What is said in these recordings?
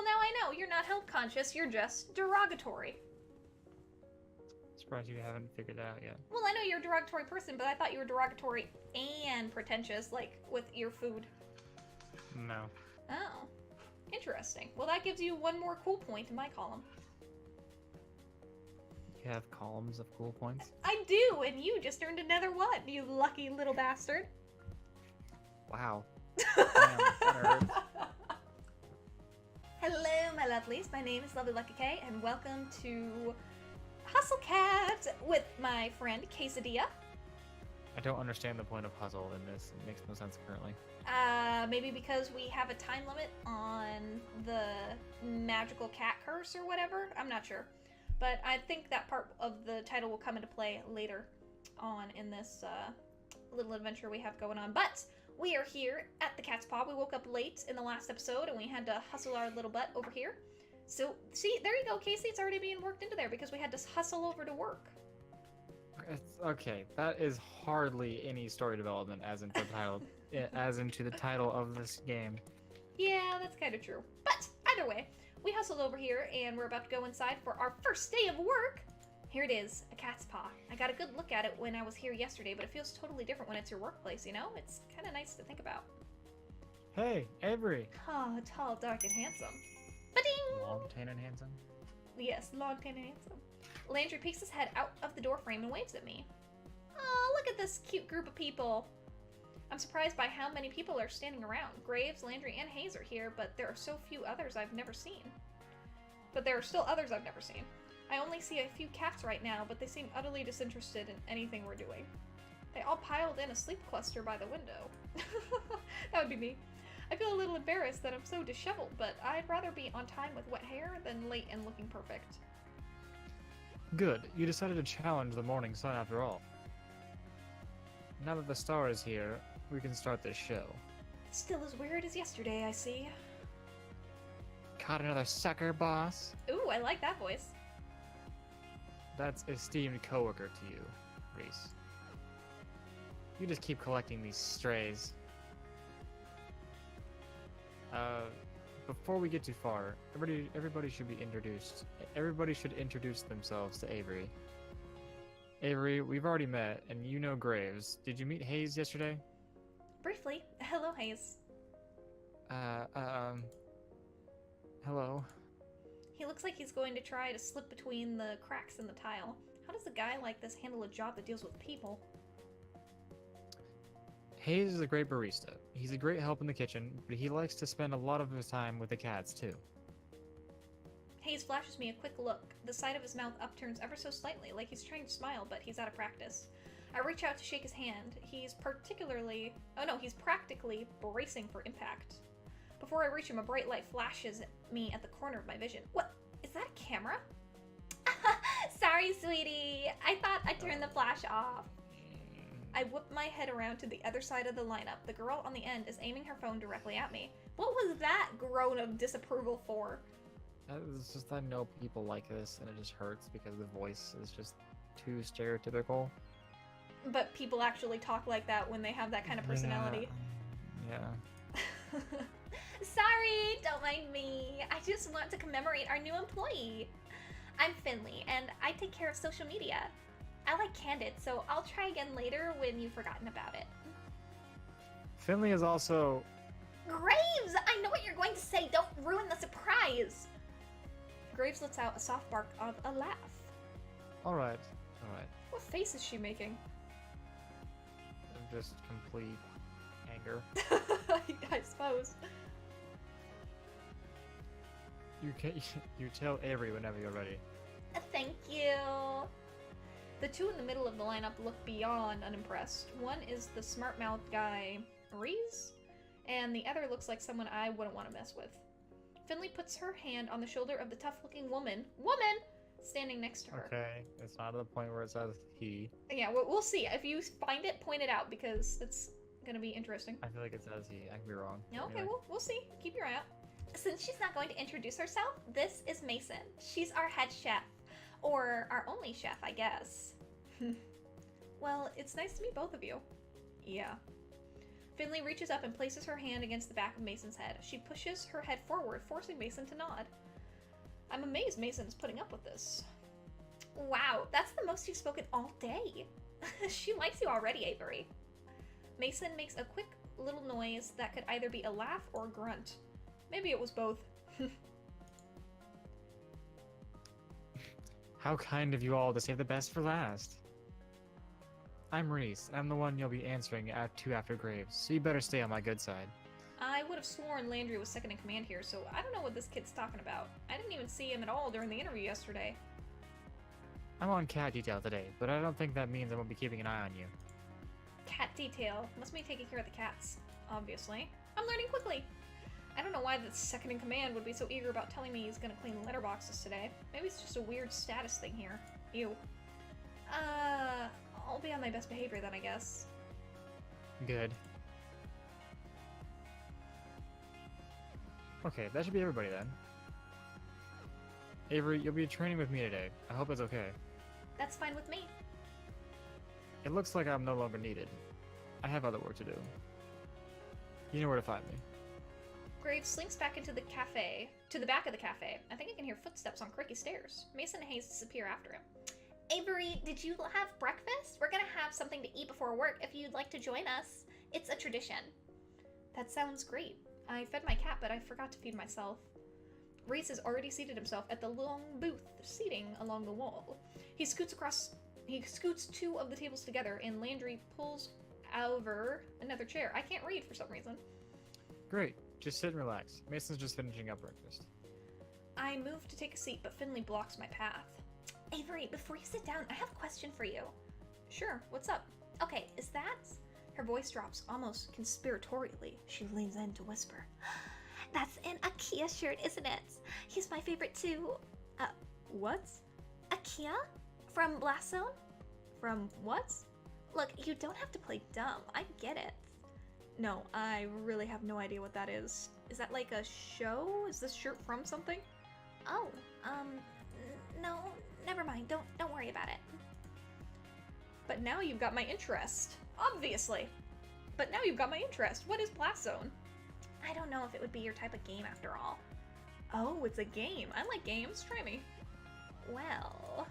now I know. You're not health conscious, you're just derogatory. Surprised you haven't figured that out yet. Well, I know you're a derogatory person, but I thought you were derogatory and pretentious, like, with your food. No. Oh. Interesting. Well, that gives you one more cool point in my column. You have columns of cool points? I do, and you just earned another one, you lucky little bastard. Wow. Damn, that hurts. Hello, my lovelies. My name is Lovely Lucky K, and welcome to Hustle Cat with my friend Caseadilla. I don't understand the point of hustle in this. It makes no sense currently. Maybe because we have a time limit on the magical cat curse or whatever. I'm not sure. But I think that part of the title will come into play later on in this little adventure we have going on. But we are here at the Cat's Paw. We woke up late in the last episode and we had to hustle our little butt over here. So, see, there you go, Casey. It's already being worked into there because we had to hustle over to work. Okay, that is hardly any story development as into the title, as into the title of this game. Yeah, that's kind of true. But either way, we hustled over here and we're about to go inside for our first day of work. Here it is, a cat's paw. I got a good look at it when I was here yesterday, but it feels totally different when it's your workplace, you know? It's kind of nice to think about. Hey, Avery. Oh, tall, dark, and handsome. Ba-ding! Long, tan, and handsome. Yes, long, tan, and handsome. Landry peeks his head out of the doorframe and waves at me. Oh, look at this cute group of people. I'm surprised by how many people are standing around. Graves, Landry, and Hayes are here, but there are so few others I've never seen. But there are still others I've never seen. I only see a few cats right now, but they seem utterly disinterested in anything we're doing. They all piled in a sleep cluster by the window. That would be me. I feel a little embarrassed that I'm so disheveled, but I'd rather be on time with wet hair than late and looking perfect. Good. You decided to challenge the morning sun after all. Now that the star is here, we can start this show. Still as weird as yesterday, I see. Caught another sucker, boss? Ooh, I like that voice. That's esteemed coworker to you, Reese. You just keep collecting these strays. Before we get too far, everybody should be introduced. Everybody should introduce themselves to Avery. Avery, we've already met, and you know Graves. Did you meet Hayes yesterday? Briefly. Hello, Hayes. Hello. He looks like he's going to try to slip between the cracks in the tile. How does a guy like this handle a job that deals with people? Hayes is a great barista. He's a great help in the kitchen, but he likes to spend a lot of his time with the cats, too. Hayes flashes me a quick look. The side of his mouth upturns ever so slightly, like he's trying to smile, but he's out of practice. I reach out to shake his hand. He's practically bracing for impact. Before I reach him, a bright light flashes at me at the corner of my vision. What? Is that a camera? Sorry, sweetie. I thought I turned the flash off. I whip my head around to the other side of the lineup. The girl on the end is aiming her phone directly at me. What was that groan of disapproval for? It's just I know people like this, and it just hurts because the voice is just too stereotypical. But people actually talk like that when they have that kind of personality. Yeah. Sorry, don't mind me. I just want to commemorate our new employee. I'm Finley, and I take care of social media. I like Candid, so I'll try again later when you've forgotten about it. Finley is also... Graves! I know what you're going to say. Don't ruin the surprise. Graves lets out a soft bark of a laugh. Alright. What face is she making? Just complete anger. I suppose. You tell Avery whenever you're ready. Thank you. The two in the middle of the lineup look beyond unimpressed. One is the smart-mouthed guy, Reese, and the other looks like someone I wouldn't want to mess with. Finley puts her hand on the shoulder of the tough-looking woman standing next to her. Okay, it's not to the point where it says he. Yeah, we'll see. If you find it, point it out, because it's gonna be interesting. I feel like it says he. I could be wrong. Okay, Anyway. we'll see. Keep your eye out. Since she's not going to introduce herself, this is Mason. She's our head chef. Or our only chef, I guess. Well, it's nice to meet both of you. Yeah. Finley reaches up and places her hand against the back of Mason's head. She pushes her head forward, forcing Mason to nod. I'm amazed Mason is putting up with this. Wow, that's the most you've spoken all day. She likes you already, Avery. Mason makes a quick little noise that could either be a laugh or a grunt. Maybe it was both. How kind of you all to save the best for last. I'm Reese. I'm the one you'll be answering to after Graves, so you better stay on my good side. I would have sworn Landry was second in command here, so I don't know what this kid's talking about. I didn't even see him at all during the interview yesterday. I'm on cat detail today, but I don't think that means I won't be keeping an eye on you. Cat detail. Must be taking care of the cats, obviously. I'm learning quickly. I don't know why the second in command would be so eager about telling me he's gonna clean letterboxes today. Maybe it's just a weird status thing here. Ew. I'll be on my best behavior then, I guess. Good. Okay, that should be everybody then. Avery, you'll be training with me today. I hope it's okay. That's fine with me. It looks like I'm no longer needed. I have other work to do. You know where to find me. Graves slinks back into the cafe, to the back of the cafe. I think I can hear footsteps on creaky stairs. Mason and Hayes disappear after him. Avery, did you have breakfast? We're gonna have something to eat before work if you'd like to join us. It's a tradition. That sounds great. I fed my cat, but I forgot to feed myself. Reese has already seated himself at the long booth seating along the wall. He scoots two of the tables together, and Landry pulls over another chair. I can't read for some reason. Great. Just sit and relax. Mason's just finishing up breakfast. I move to take a seat, but Finley blocks my path. Avery, before you sit down, I have a question for you. Sure, what's up? Okay, is that... Her voice drops almost conspiratorially. She leans in to whisper. That's an IKEA shirt, isn't it? He's my favorite too. What? IKEA? From Blast Zone? From what? Look, you don't have to play dumb. I get it. No, I really have no idea what that is. Is that like a show? Is this shirt from something? Oh, no, never mind. Don't worry about it. But now you've got my interest. Obviously. But now you've got my interest. What is Blast Zone? I don't know if it would be your type of game after all. Oh, it's a game. I like games. Try me. Well,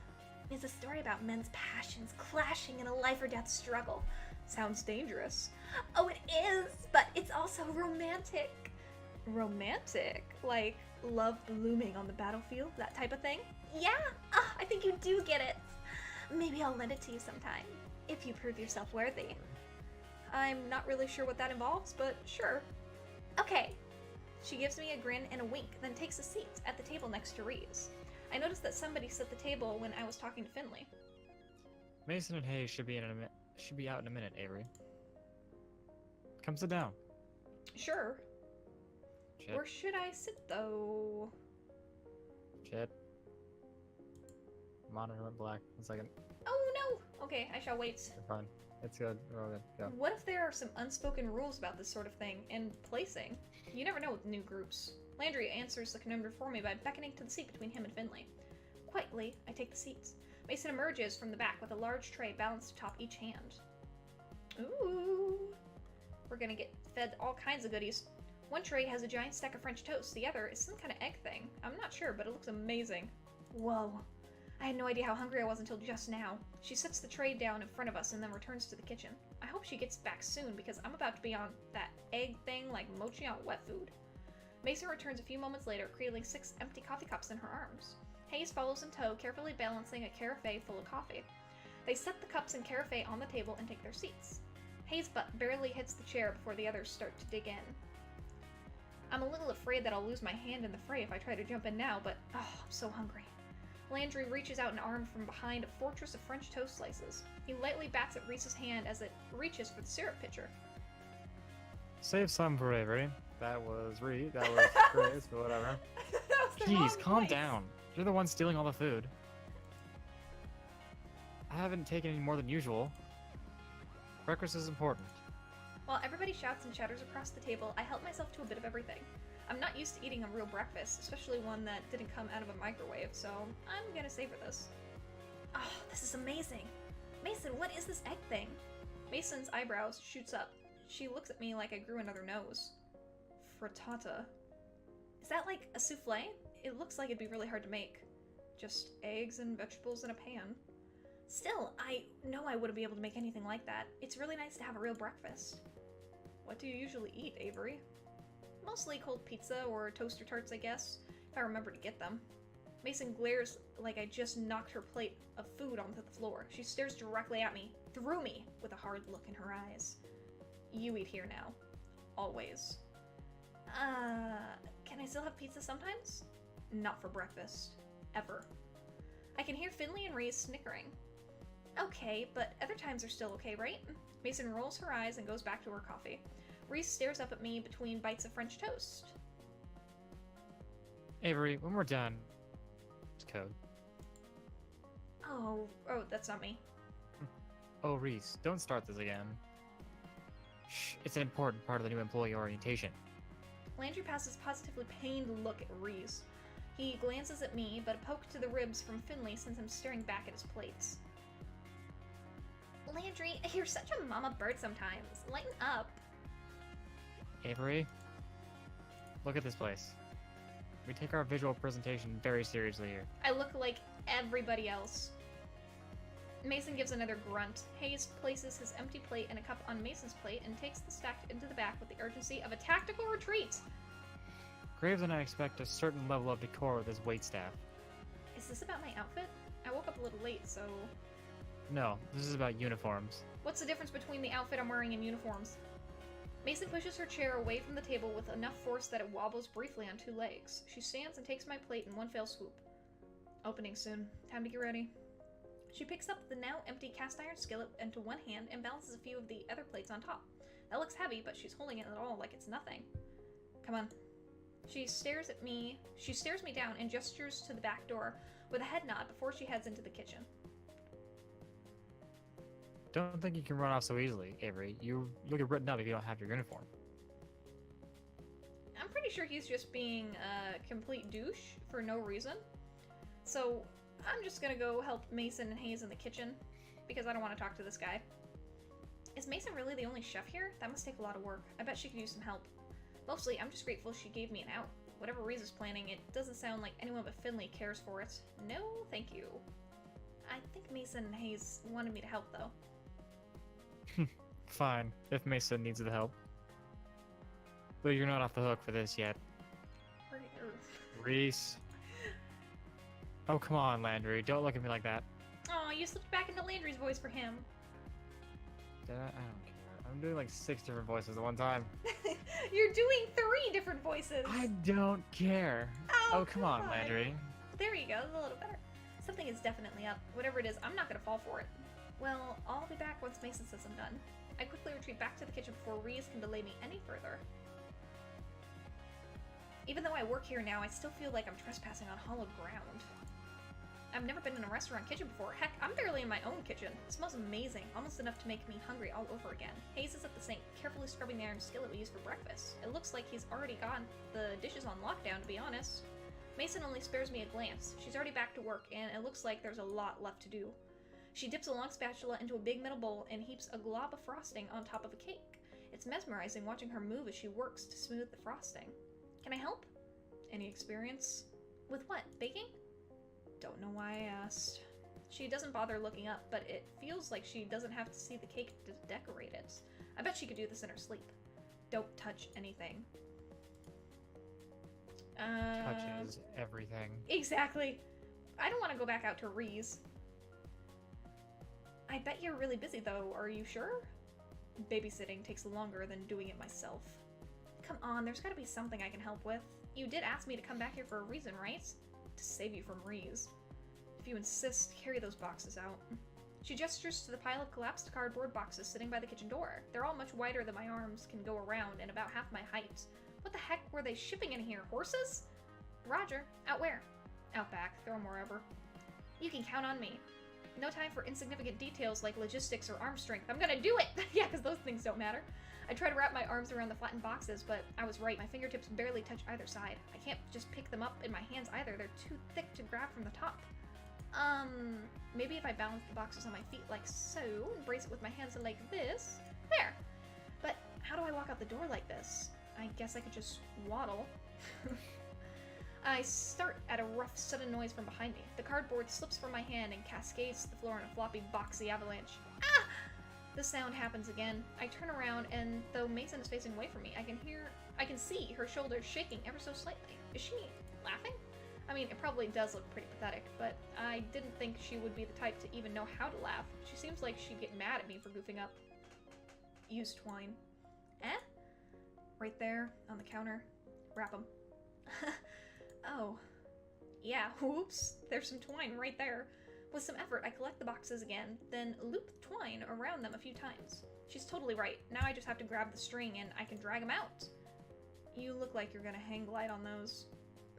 it's a story about men's passions clashing in a life or death struggle. Sounds dangerous. Oh, it is, but it's also romantic. Romantic? Like love blooming on the battlefield? That type of thing? Yeah, I think you do get it. Maybe I'll lend it to you sometime, if you prove yourself worthy. I'm not really sure what that involves, but sure. Okay. She gives me a grin and a wink, then takes a seat at the table next to Reeves. I noticed that somebody set the table when I was talking to Finley. Mason and Hayes should be out in a minute, Avery. Come sit down. Sure. Shit. Where should I sit, though? Shit. Monitor went black. 1 second. Oh, no! Okay, I shall wait. You're fine. It's good. We're all good. Go. What if there are some unspoken rules about this sort of thing, and placing? You never know with new groups. Landry answers the conundrum for me by beckoning to the seat between him and Finley. Quietly, I take the seats. Mason emerges from the back with a large tray balanced atop each hand. Ooh! We're gonna get fed all kinds of goodies. One tray has a giant stack of French toast, the other is some kind of egg thing. I'm not sure, but it looks amazing. Whoa. I had no idea how hungry I was until just now. She sets the tray down in front of us and then returns to the kitchen. I hope she gets back soon because I'm about to be on that egg thing like mochi on wet food. Mason returns a few moments later, cradling 6 empty coffee cups in her arms. Hayes follows in tow, carefully balancing a carafe full of coffee. They set the cups and carafe on the table and take their seats. Hayes' butt barely hits the chair before the others start to dig in. I'm a little afraid that I'll lose my hand in the fray if I try to jump in now, but I'm so hungry. Landry reaches out an arm from behind a fortress of French toast slices. He lightly bats at Reese's hand as it reaches for the syrup pitcher. Save some for Avery. That was Reed. That was Grace, but whatever. Jeez, calm down. You're the one stealing all the food. I haven't taken any more than usual. Breakfast is important. While everybody shouts and chatters across the table, I help myself to a bit of everything. I'm not used to eating a real breakfast, especially one that didn't come out of a microwave, so I'm gonna savor this. Oh, this is amazing. Mason, what is this egg thing? Mason's eyebrows shoots up. She looks at me like I grew another nose. Frittata. Is that like a souffle? It looks like it'd be really hard to make. Just eggs and vegetables in a pan. Still, I know I wouldn't be able to make anything like that. It's really nice to have a real breakfast. What do you usually eat, Avery? Mostly cold pizza or toaster tarts, I guess, if I remember to get them. Mason glares like I just knocked her plate of food onto the floor. She stares directly at me, through me, with a hard look in her eyes. You eat here now. Always. Can I still have pizza sometimes? Not for breakfast. Ever. I can hear Finley and Reese snickering. Okay, but other times are still okay, right? Mason rolls her eyes and goes back to her coffee. Reese stares up at me between bites of French toast. Avery, when we're done, it's code. Oh, that's not me. Oh, Reese, don't start this again. Shh, it's an important part of the new employee orientation. Landry passes a positively pained look at Reese. He glances at me, but a poke to the ribs from Finley sends him staring back at his plates. Landry, you're such a mama bird sometimes. Lighten up. Avery, look at this place. We take our visual presentation very seriously here. I look like everybody else. Mason gives another grunt. Hayes places his empty plate and a cup on Mason's plate and takes the stack into the back with the urgency of a tactical retreat. Graves and I expect a certain level of decor with his waitstaff. Is this about my outfit? I woke up a little late, so... No, this is about uniforms. What's the difference between the outfit I'm wearing and uniforms? Mason pushes her chair away from the table with enough force that it wobbles briefly on two legs. She stands and takes my plate in one fell swoop. Opening soon. Time to get ready. She picks up the now empty cast iron skillet into one hand and balances a few of the other plates on top. That looks heavy, but she's holding it at all like it's nothing. Come on. She stares me down and gestures to the back door with a head nod before she heads into the kitchen. Don't think you can run off so easily, Avery. You'll get written up if you don't have your uniform. I'm pretty sure he's just being a complete douche for no reason. So I'm just gonna go help Mason and Hayes in the kitchen because I don't want to talk to this guy. Is Mason really the only chef here? That must take a lot of work. I bet she could use some help. Mostly, I'm just grateful she gave me an out. Whatever Reese's planning, it doesn't sound like anyone but Finley cares for it. No, thank you. I think Mason and Hayes wanted me to help, though. Fine, if Mason needs the help. But you're not off the hook for this yet. Reese. Oh, come on, Landry. Don't look at me like that. Oh, you slipped back into Landry's voice for him. Did I? I don't care. I'm doing like 6 different voices at one time. You're doing 3 different voices. I don't care. Oh, come on, Landry. There you go. That's a little better. Something is definitely up. Whatever it is, I'm not going to fall for it. Well, I'll be back once Mason says I'm done. I quickly retreat back to the kitchen before Reese can delay me any further. Even though I work here now, I still feel like I'm trespassing on hallowed ground. I've never been in a restaurant kitchen before. Heck, I'm barely in my own kitchen. It smells amazing, almost enough to make me hungry all over again. Hayes is at the sink, carefully scrubbing the iron skillet we use for breakfast. It looks like he's already gotten the dishes on lockdown, to be honest. Mason only spares me a glance. She's already back to work, and it looks like there's a lot left to do. She dips a long spatula into a big metal bowl and heaps a glob of frosting on top of a cake. It's mesmerizing watching her move as she works to smooth the frosting. Can I help? Any experience? With what? Baking? Don't know why I asked. She doesn't bother looking up, but it feels like she doesn't have to see the cake to decorate it. I bet she could do this in her sleep. Don't touch anything. Touches everything. Exactly. I don't want to go back out to Reese. I bet you're really busy though, are you sure? Babysitting takes longer than doing it myself. Come on, there's gotta be something I can help with. You did ask me to come back here for a reason, right? To save you from Reese. If you insist, carry those boxes out. She gestures to the pile of collapsed cardboard boxes sitting by the kitchen door. They're all much wider than my arms can go around and about half my height. What the heck were they shipping in here? Horses? Roger. Out where? Out back. Throw them wherever. You can count on me. No time for insignificant details like logistics or arm strength. I'm gonna do it! Yeah, because those things don't matter. I try to wrap my arms around the flattened boxes, but I was right. My fingertips barely touch either side. I can't just pick them up in my hands either. They're too thick to grab from the top. Maybe if I balance the boxes on my feet like so, and brace it with my hands like this. There! But How do I walk out the door like this? I guess I could just waddle. I start at a rough, sudden noise from behind me. The cardboard slips from my hand and cascades to the floor in a floppy, boxy avalanche. Ah! The sound happens again. I turn around, and though Mason is facing away from me, I can see her shoulders shaking ever so slightly. Is she laughing? I mean, it probably does look pretty pathetic, but I didn't think she would be the type to even know how to laugh. She seems like she'd get mad at me for goofing up. Use twine. Eh? Right there, on the counter. Wrap them. Oh. Yeah, whoops. There's some twine right there. With some effort, I collect the boxes again, then loop the twine around them a few times. She's totally right. Now I just have to grab the string and I can drag them out. You look like you're gonna hang glide on those.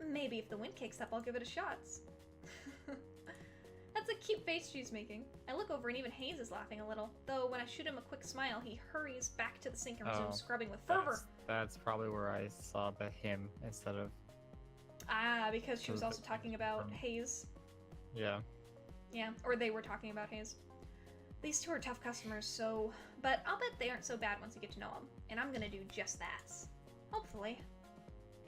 Maybe if the wind kicks up, I'll give it a shot. That's a cute face she's making. I look over and even Hayes is laughing a little. Though when I shoot him a quick smile, he hurries back to the sink and resumes scrubbing with fervor. That's probably where I saw the him instead of... Ah, because she was also talking about Hayes. Yeah. Yeah, or they were talking about Hayes. These two are tough customers, so... But I'll bet they aren't so bad once you get to know them. And I'm gonna do just that. Hopefully.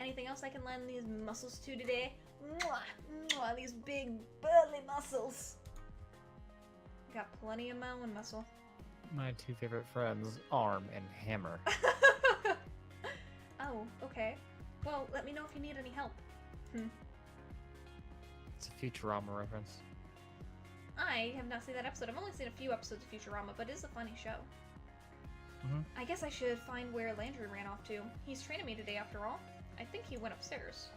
Anything else I can lend these muscles to today? Mwah! Mwah! These big, burly muscles. Got plenty of mowing muscle. My two favorite friends, Arm and Hammer. Oh, okay. Well, let me know if you need any help. It's a Futurama reference. I have not seen that episode. I've only seen a few episodes of Futurama, but it is a funny show. I guess I should find where Landry ran off to. He's training me today after all. I think he went upstairs.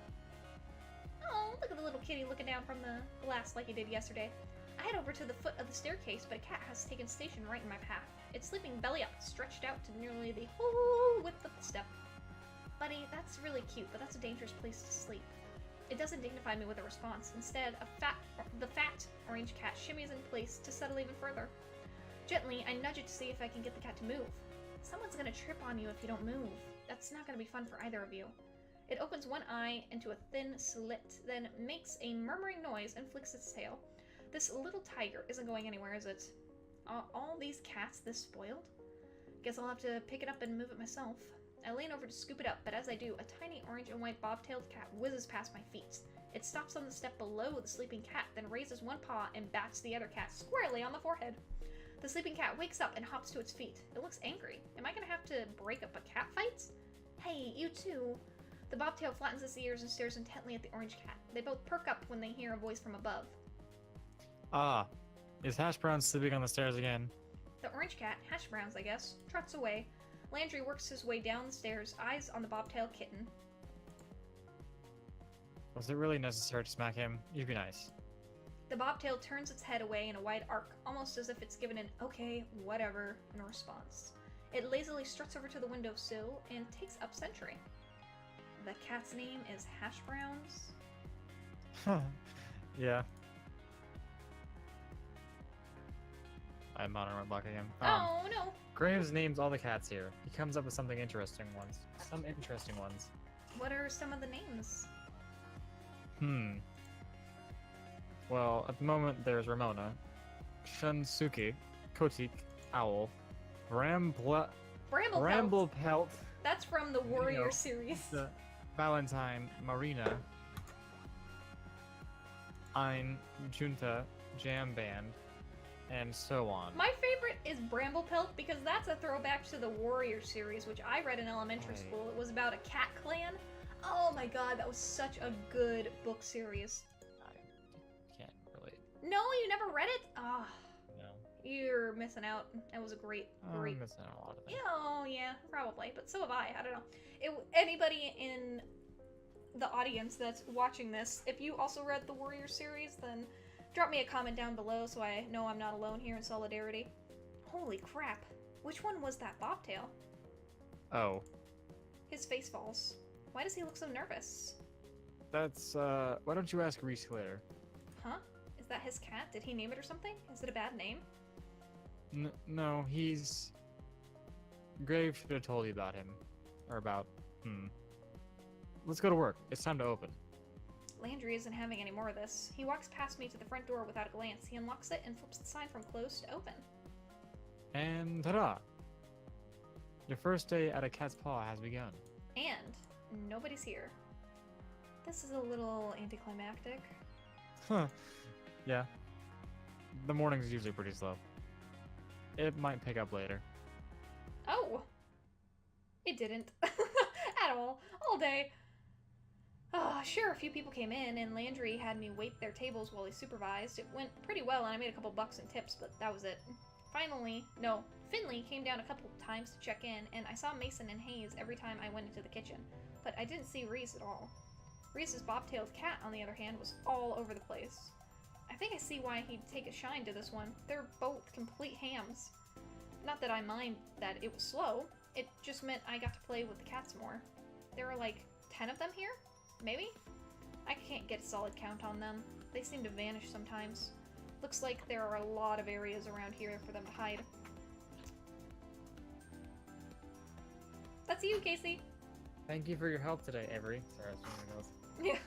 Oh, look at the little kitty looking down from the glass like he did yesterday. I head over to the foot of the staircase, but a cat has taken station right in my path. It's sleeping belly up, stretched out to nearly the whole width of the step. Buddy, that's really cute, but that's a dangerous place to sleep. It doesn't dignify me with a response. Instead, the fat orange cat shimmies in place to settle even further. Gently, I nudge it to see if I can get the cat to move. Someone's gonna trip on you if you don't move. That's not gonna be fun for either of you. It opens one eye into a thin slit, then makes a murmuring noise and flicks its tail. This little tiger isn't going anywhere, is it? Are all these cats this spoiled? Guess I'll have to pick it up and move it myself. I lean over to scoop it up, but as I do, a tiny orange and white bob-tailed cat whizzes past my feet. It stops on the step below the sleeping cat, then raises one paw and bats the other cat squarely on the forehead. The sleeping cat wakes up and hops to its feet. It looks angry. Am I gonna have to break up a cat fight? Hey, you too. The bobtail flattens its ears and stares intently at the orange cat. They both perk up when they hear a voice from above. Ah, is Hash Brown sleeping on the stairs again? The orange cat, Hash Browns I guess, trots away. Landry works his way down the stairs, eyes on the bobtail kitten. Was it really necessary to smack him? You'd be nice. The bobtail turns its head away in a wide arc, almost as if it's given an okay, whatever in response. It lazily struts over to the windowsill and takes up sentry. The cat's name is Hash Browns? Yeah. I'm on my block again. Oh no! Graves names all the cats here. He comes up with something interesting ones. Some interesting ones. What are some of the names? Well, at the moment there's Ramona, Shunsuke, Kotik, Owl, Bramblepelt. That's from the Warrior series. Valentine, Marina, Ein, Junta, Jam Band, and so on. My favorite is Bramblepelt because that's a throwback to the Warrior series, which I read in elementary school. It was about a cat clan. Oh my god, that was such a good book series. I can't relate. No, you never read it? Ah. No. You're missing out. That was a great. I'm missing out a lot of things. Oh, yeah, probably. But so have I. I don't know. Anybody in the audience that's watching this, if you also read the Warrior series, then drop me a comment down below so I know I'm not alone here in solidarity. Holy crap. Which one was that bobtail? Oh. His face falls. Why does he look so nervous? That's, why don't you ask Reese later? Huh? Is that his cat? Did he name it or something? Is it a bad name? No, he's... Graves should have told you about him. Or about... Let's go to work. It's time to open. Landry isn't having any more of this. He walks past me to the front door without a glance. He unlocks it and flips the sign from closed to open. And ta-da! Your first day at a cat's paw has begun. And nobody's here. This is a little anticlimactic. Huh. Yeah. The morning's usually pretty slow. It might pick up later. Oh! It didn't. At all day. Sure, a few people came in, and Landry had me wait their tables while he supervised. It went pretty well, and I made a couple bucks in tips, but that was it. Finley came down a couple times to check in, and I saw Mason and Hayes every time I went into the kitchen, but I didn't see Reese at all. Reese's bobtailed cat, on the other hand, was all over the place. I think I see why he'd take a shine to this one. They're both complete hams. Not that I mind that it was slow, it just meant I got to play with the cats more. There are like 10 of them here? Maybe? I can't get a solid count on them. They seem to vanish sometimes. Looks like there are a lot of areas around here for them to hide. That's you, Casey. Thank you for your help today, Avery. Sorry, I was doing my nose. Yeah.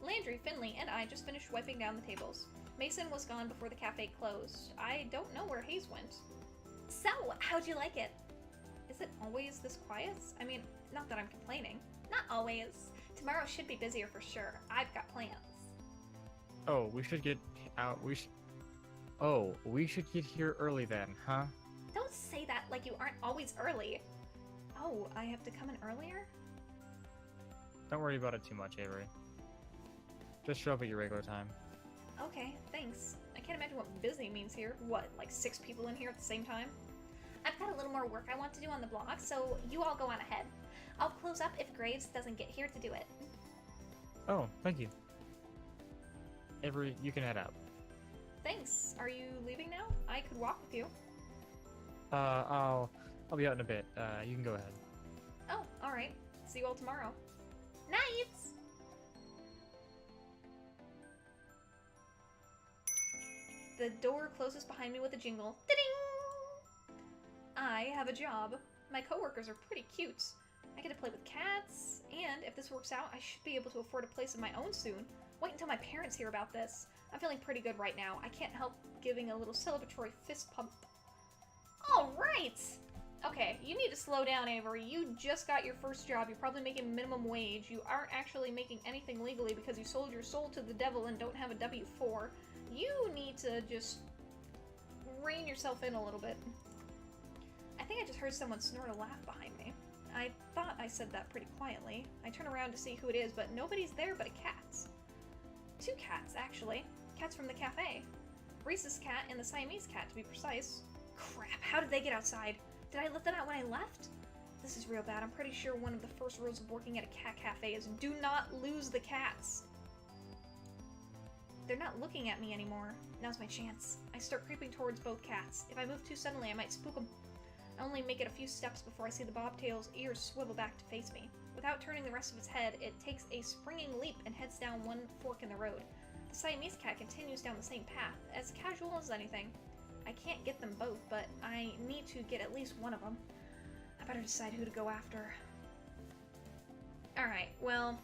Landry, Finley, and I just finished wiping down the tables. Mason was gone before the cafe closed. I don't know where Hayes went. So, how'd you like it? Is it always this quiet? I mean, not that I'm complaining. Not always. Tomorrow should be busier for sure. I've got plans. Oh, we should get out. We should get here early then, huh? Don't say that like you aren't always early. Oh, I have to come in earlier? Don't worry about it too much, Avery. Just show up at your regular time. Okay, thanks. I can't imagine what busy means here. What, like 6 people in here at the same time? I've got a little more work I want to do on the blog, so you all go on ahead. I'll close up if Graves doesn't get here to do it. Oh, thank you. Avery, you can head out. Thanks. Are you leaving now? I could walk with you. I'll be out in a bit. You can go ahead. Oh, alright. See you all tomorrow. Nights! The door closes behind me with a jingle. Ta-ding! I have a job. My coworkers are pretty cute. I get to play with cats, and if this works out, I should be able to afford a place of my own soon. Wait until my parents hear about this. I'm feeling pretty good right now. I can't help giving a little celebratory fist pump. Alright! Okay, you need to slow down, Avery. You just got your first job. You're probably making minimum wage. You aren't actually making anything legally because you sold your soul to the devil and don't have a W-4. You need to just rein yourself in a little bit. I think I just heard someone snort a laugh behind me. I thought I said that pretty quietly. I turn around to see who it is, but nobody's there but a cat. 2 cats, actually. Cats from the cafe. Reese's cat and the Siamese cat, to be precise. Crap, how did they get outside? Did I let them out when I left? This is real bad. I'm pretty sure one of the first rules of working at a cat cafe is do not lose the cats. They're not looking at me anymore. Now's my chance. I start creeping towards both cats. If I move too suddenly, I might spook them. I only make it a few steps before I see the bobtail's ears swivel back to face me. Without turning the rest of its head, it takes a springing leap and heads down one fork in the road. The Siamese cat continues down the same path, as casual as anything. I can't get them both, but I need to get at least one of them. I better decide who to go after. Alright, well,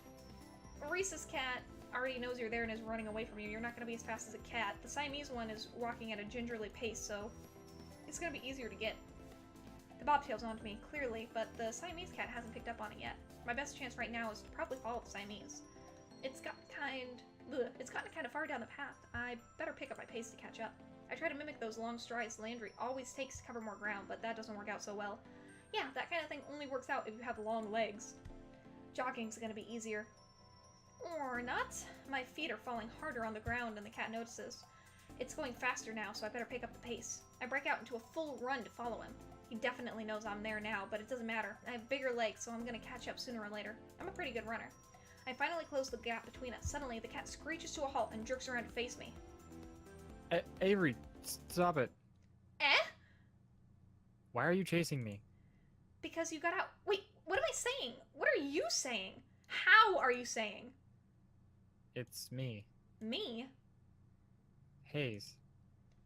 Reese's cat already knows you're there and is running away from you. You're not going to be as fast as a cat. The Siamese one is walking at a gingerly pace, so it's going to be easier to get. The bobtail's onto me, clearly, but the Siamese cat hasn't picked up on it yet. My best chance right now is to probably follow the Siamese. It's gotten kind of far down the path. I better pick up my pace to catch up. I try to mimic those long strides Landry always takes to cover more ground, but that doesn't work out so well. Yeah, that kind of thing only works out if you have long legs. Jogging's gonna be easier. Or not. My feet are falling harder on the ground and the cat notices. It's going faster now, so I better pick up the pace. I break out into a full run to follow him. He definitely knows I'm there now, but it doesn't matter. I have bigger legs, so I'm gonna catch up sooner or later. I'm a pretty good runner. I finally close the gap between us. Suddenly, the cat screeches to a halt and jerks around to face me. Avery, stop it. Eh? Why are you chasing me? Because you got out. Wait, what am I saying? What are you saying? How are you saying? It's me. Me? Hayes.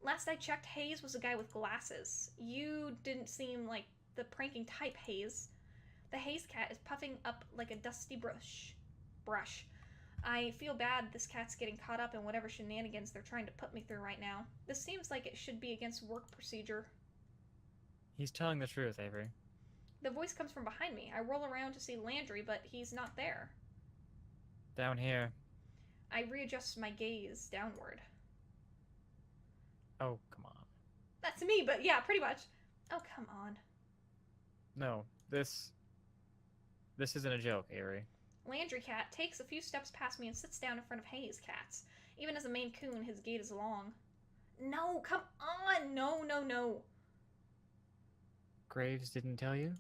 Last I checked, Hayes was a guy with glasses. You didn't seem like the pranking type Hayes. The Hayes cat is puffing up like a dusty brush. I feel bad this cat's getting caught up in whatever shenanigans they're trying to put me through right now. This seems like it should be against work procedure. He's telling the truth, Avery. The voice comes from behind me. I roll around to see Landry, but he's not there. Down here. I readjust my gaze downward. Oh, come on. That's me, but yeah, pretty much. Oh, come on. No, this isn't a joke, Avery. Landry Cat takes a few steps past me and sits down in front of Hayes Cats. Even as a Maine Coon, his gait is long. No, come on! No. Graves didn't tell you?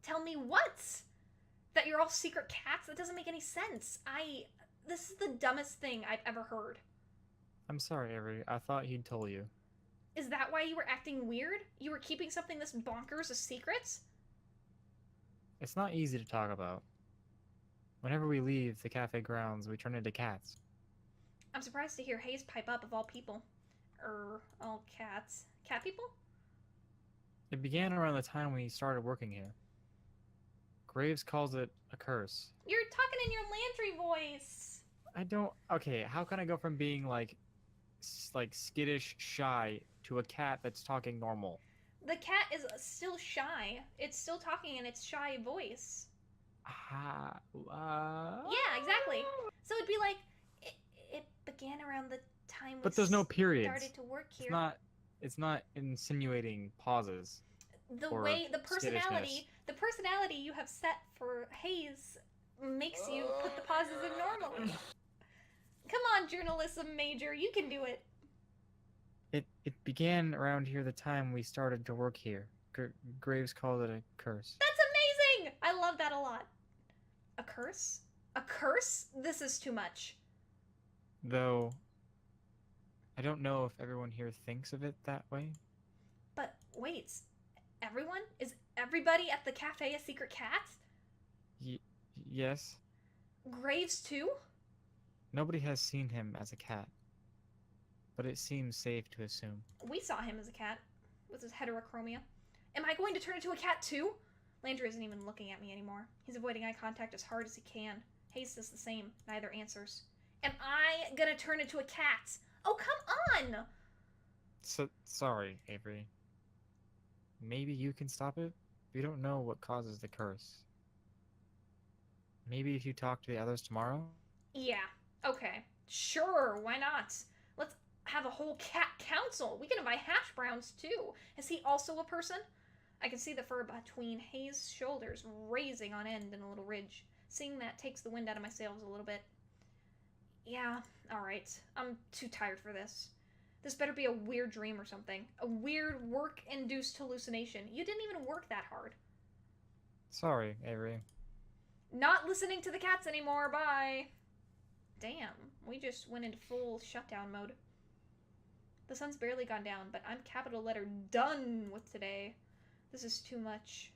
Tell me what? That you're all secret cats? That doesn't make any sense. This is the dumbest thing I've ever heard. I'm sorry, Avery. I thought he'd told you. Is that why you were acting weird? You were keeping something this bonkers a secret? It's not easy to talk about. Whenever we leave the cafe grounds, we turn into cats. I'm surprised to hear Hayes pipe up of all people. All cats. Cat people? It began around the time we started working here. Graves calls it a curse. You're talking in your Landry voice. I don't... Okay, how can I go from being, like skittish, shy, to a cat that's talking normal? The cat is still shy. It's still talking in its shy voice. Yeah, exactly. So it'd be like, it began around the time But there's no periods. Started to work here. It's not insinuating pauses. The personality you have set for Hayes makes you put the pauses in normally. Come on, journalism major, you can do it. It began around here the time we started to work here. Graves called it a curse. That's amazing! I love that a lot. A curse? A curse? This is too much. Though, I don't know if everyone here thinks of it that way. But wait, everyone? Is everybody at the cafe a secret cat? Yes. Graves too? Nobody has seen him as a cat, but it seems safe to assume. We saw him as a cat, with his heterochromia. Am I going to turn into a cat too? Landry isn't even looking at me anymore. He's avoiding eye contact as hard as he can. Hayes does the same. Neither answers. Am I gonna turn into a cat? Oh, come on! Sorry, Avery. Maybe you can stop it? We don't know what causes the curse. Maybe if you talk to the others tomorrow? Yeah, okay. Sure, why not? Let's have a whole cat council. We can invite Hash Browns too. Is he also a person? I can see the fur between Hayes' shoulders raising on end in a little ridge. Seeing that takes the wind out of my sails a little bit. Yeah, alright. I'm too tired for this. This better be a weird dream or something. A weird work-induced hallucination. You didn't even work that hard. Sorry, Avery. Not listening to the cats anymore, bye! Damn, we just went into full shutdown mode. The sun's barely gone down, but I'm capital letter done with today. This is too much.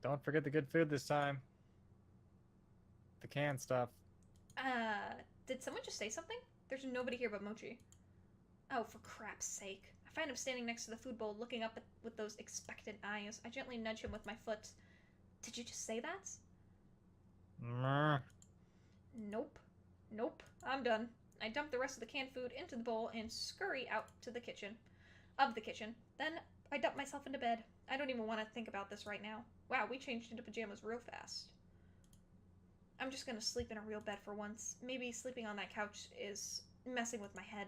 Don't forget the good food this time. The canned stuff. Did someone just say something? There's nobody here but Mochi. Oh, for crap's sake. I find him standing next to the food bowl, looking up with those expectant eyes. I gently nudge him with my foot. Did you just say that? Nope. Nope. I'm done. I dump the rest of the canned food into the bowl and scurry out to the kitchen. Then I dump myself into bed. I don't even want to think about this right now. Wow, we changed into pajamas real fast. I'm just gonna sleep in a real bed for once. Maybe sleeping on that couch is messing with my head.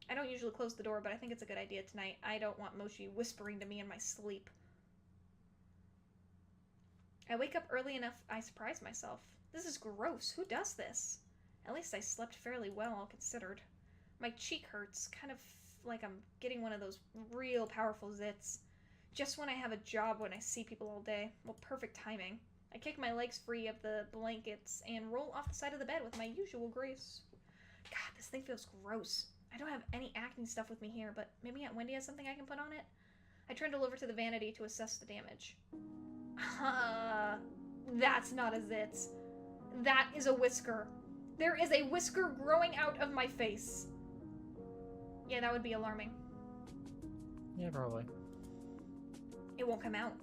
I don't usually close the door, but I think it's a good idea tonight. I don't want Mochi whispering to me in my sleep. I wake up early enough, I surprise myself. This is gross. Who does this? At least I slept fairly well, all considered. My cheek hurts, kind of like I'm getting one of those real powerful zits. Just when I have a job when I see people all day. Well, perfect timing. I kick my legs free of the blankets and roll off the side of the bed with my usual grace. God, this thing feels gross. I don't have any acne stuff with me here, but maybe Aunt Wendy has something I can put on it? I trundle over to the vanity to assess the damage. That's not a zit. That is a whisker. There is a whisker growing out of my face. Yeah, that would be alarming. Yeah, probably. It won't come out.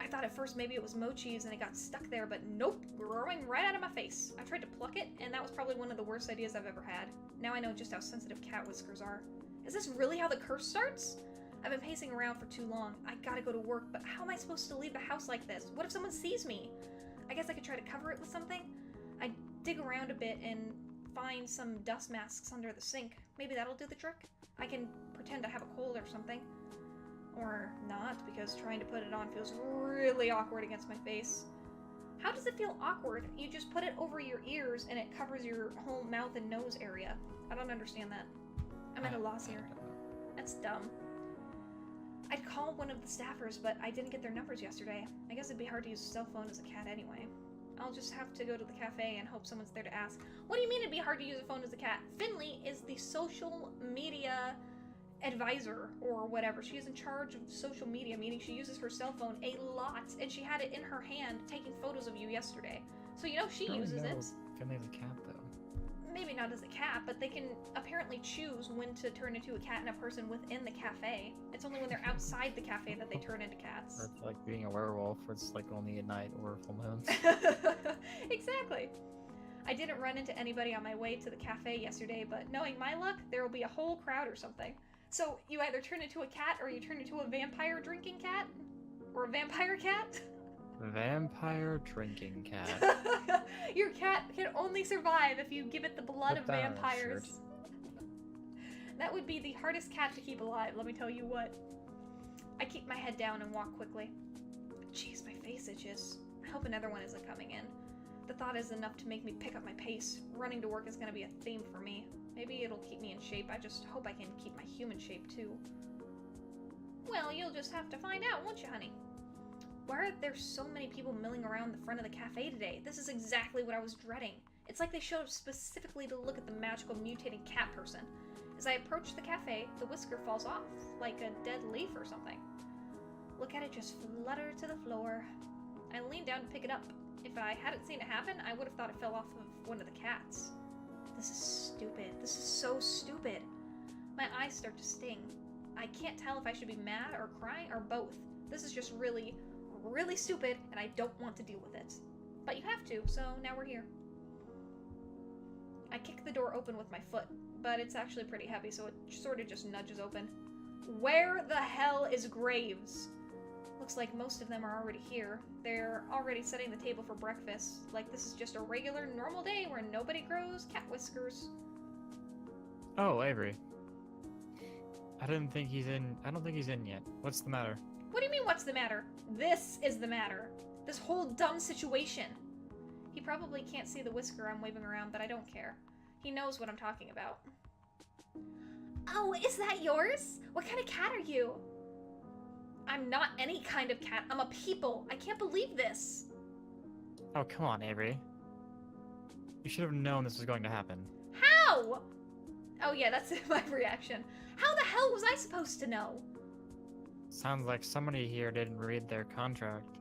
I thought at first maybe it was Mochi's and it got stuck there, but nope, growing right out of my face. I tried to pluck it, and that was probably one of the worst ideas I've ever had. Now I know just how sensitive cat whiskers are. Is this really how the curse starts? I've been pacing around for too long. I gotta go to work, but how am I supposed to leave the house like this? What if someone sees me? I guess I could try to cover it with something? I dig around a bit and find some dust masks under the sink. Maybe that'll do the trick? I can pretend I have a cold or something. Or not, because trying to put it on feels really awkward against my face. How does it feel awkward? You just put it over your ears and it covers your whole mouth and nose area. I don't understand that. I'm at a loss here. That's dumb. I'd call one of the staffers, but I didn't get their numbers yesterday. I guess it'd be hard to use a cell phone as a cat anyway. I'll just have to go to the cafe and hope someone's there to ask. What do you mean it'd be hard to use a phone as a cat? Finley is the social media advisor or whatever. She is in charge of social media, meaning she uses her cell phone a lot, and she had it in her hand taking photos of you yesterday. So you know she uses it. Finley's a cat, though. Maybe not as a cat, but they can apparently choose when to turn into a cat and a person within the cafe. It's only when they're outside the cafe that they turn into cats. Or it's like being a werewolf, where it's like only at night or full moons. Exactly. I didn't run into anybody on my way to the cafe yesterday, but knowing my luck, there will be a whole crowd or something. So you either turn into a cat or you turn into a vampire drinking cat? Or a vampire cat? Vampire drinking cat. Your cat can only survive if you give it the blood Put of that on a vampires. shirt. That would be the hardest cat to keep alive, let me tell you what. I keep my head down and walk quickly. Jeez, my face itches. I hope another one isn't coming in. The thought is enough to make me pick up my pace. Running to work is going to be a theme for me. Maybe it'll keep me in shape. I just hope I can keep my human shape too. Well, you'll just have to find out, won't you, honey? Why are there so many people milling around the front of the cafe today? This is exactly what I was dreading. It's like they showed up specifically to look at the magical mutating cat person. As I approach the cafe, the whisker falls off, like a dead leaf or something. Look at it just flutter to the floor. I lean down to pick it up. If I hadn't seen it happen, I would have thought it fell off of one of the cats. This is stupid. This is so stupid. My eyes start to sting. I can't tell if I should be mad or crying or both. This is just really, really stupid, and I don't want to deal with it. But you have to, so now we're here. I kick the door open with my foot, but it's actually pretty heavy, so it sort of just nudges open. Where the hell is Graves? Looks like most of them are already here. They're already setting the table for breakfast, like this is just a regular, normal day where nobody grows cat whiskers. Oh, Avery. I don't think he's in yet. What's the matter? What do you mean, what's the matter? This is the matter. This whole dumb situation. He probably can't see the whisker I'm waving around, but I don't care. He knows what I'm talking about. Oh, is that yours? What kind of cat are you? I'm not any kind of cat. I'm a people. I can't believe this. Oh, come on, Avery. You should have known this was going to happen. How? Oh yeah, that's my reaction. How the hell was I supposed to know? Sounds like somebody here didn't read their contract.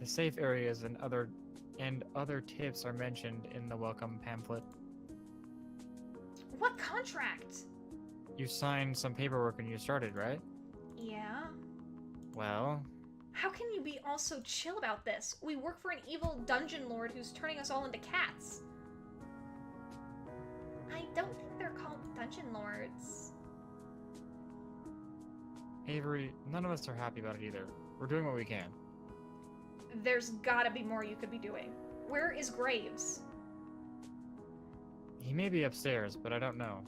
The safe areas and other tips are mentioned in the welcome pamphlet. What contract? You signed some paperwork when you started, right? Yeah. Well, How can you be all so chill about this? We work for an evil dungeon lord who's turning us all into cats. I don't think they're called dungeon lords. Avery, none of us are happy about it either. We're doing what we can. There's gotta be more you could be doing. Where is Graves? He may be upstairs, but I don't know.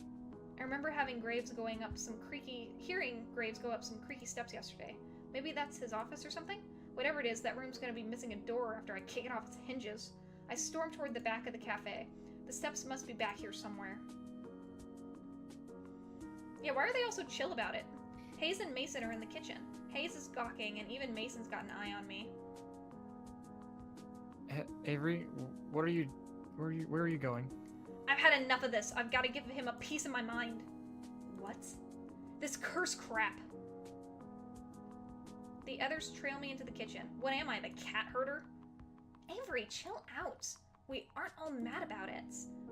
I remember hearing Graves go up some creaky steps yesterday. Maybe that's his office or something? Whatever it is, that room's gonna be missing a door after I kick it off its hinges. I storm toward the back of the cafe. The steps must be back here somewhere. Yeah, why are they all so chill about it? Hayes and Mason are in the kitchen. Hayes is gawking, and even Mason's got an eye on me. Avery, where are you going? I've had enough of this. I've got to give him a piece of my mind. What? This curse crap. The others trail me into the kitchen. What am I, the cat herder? Avery, chill out. We aren't all mad about it.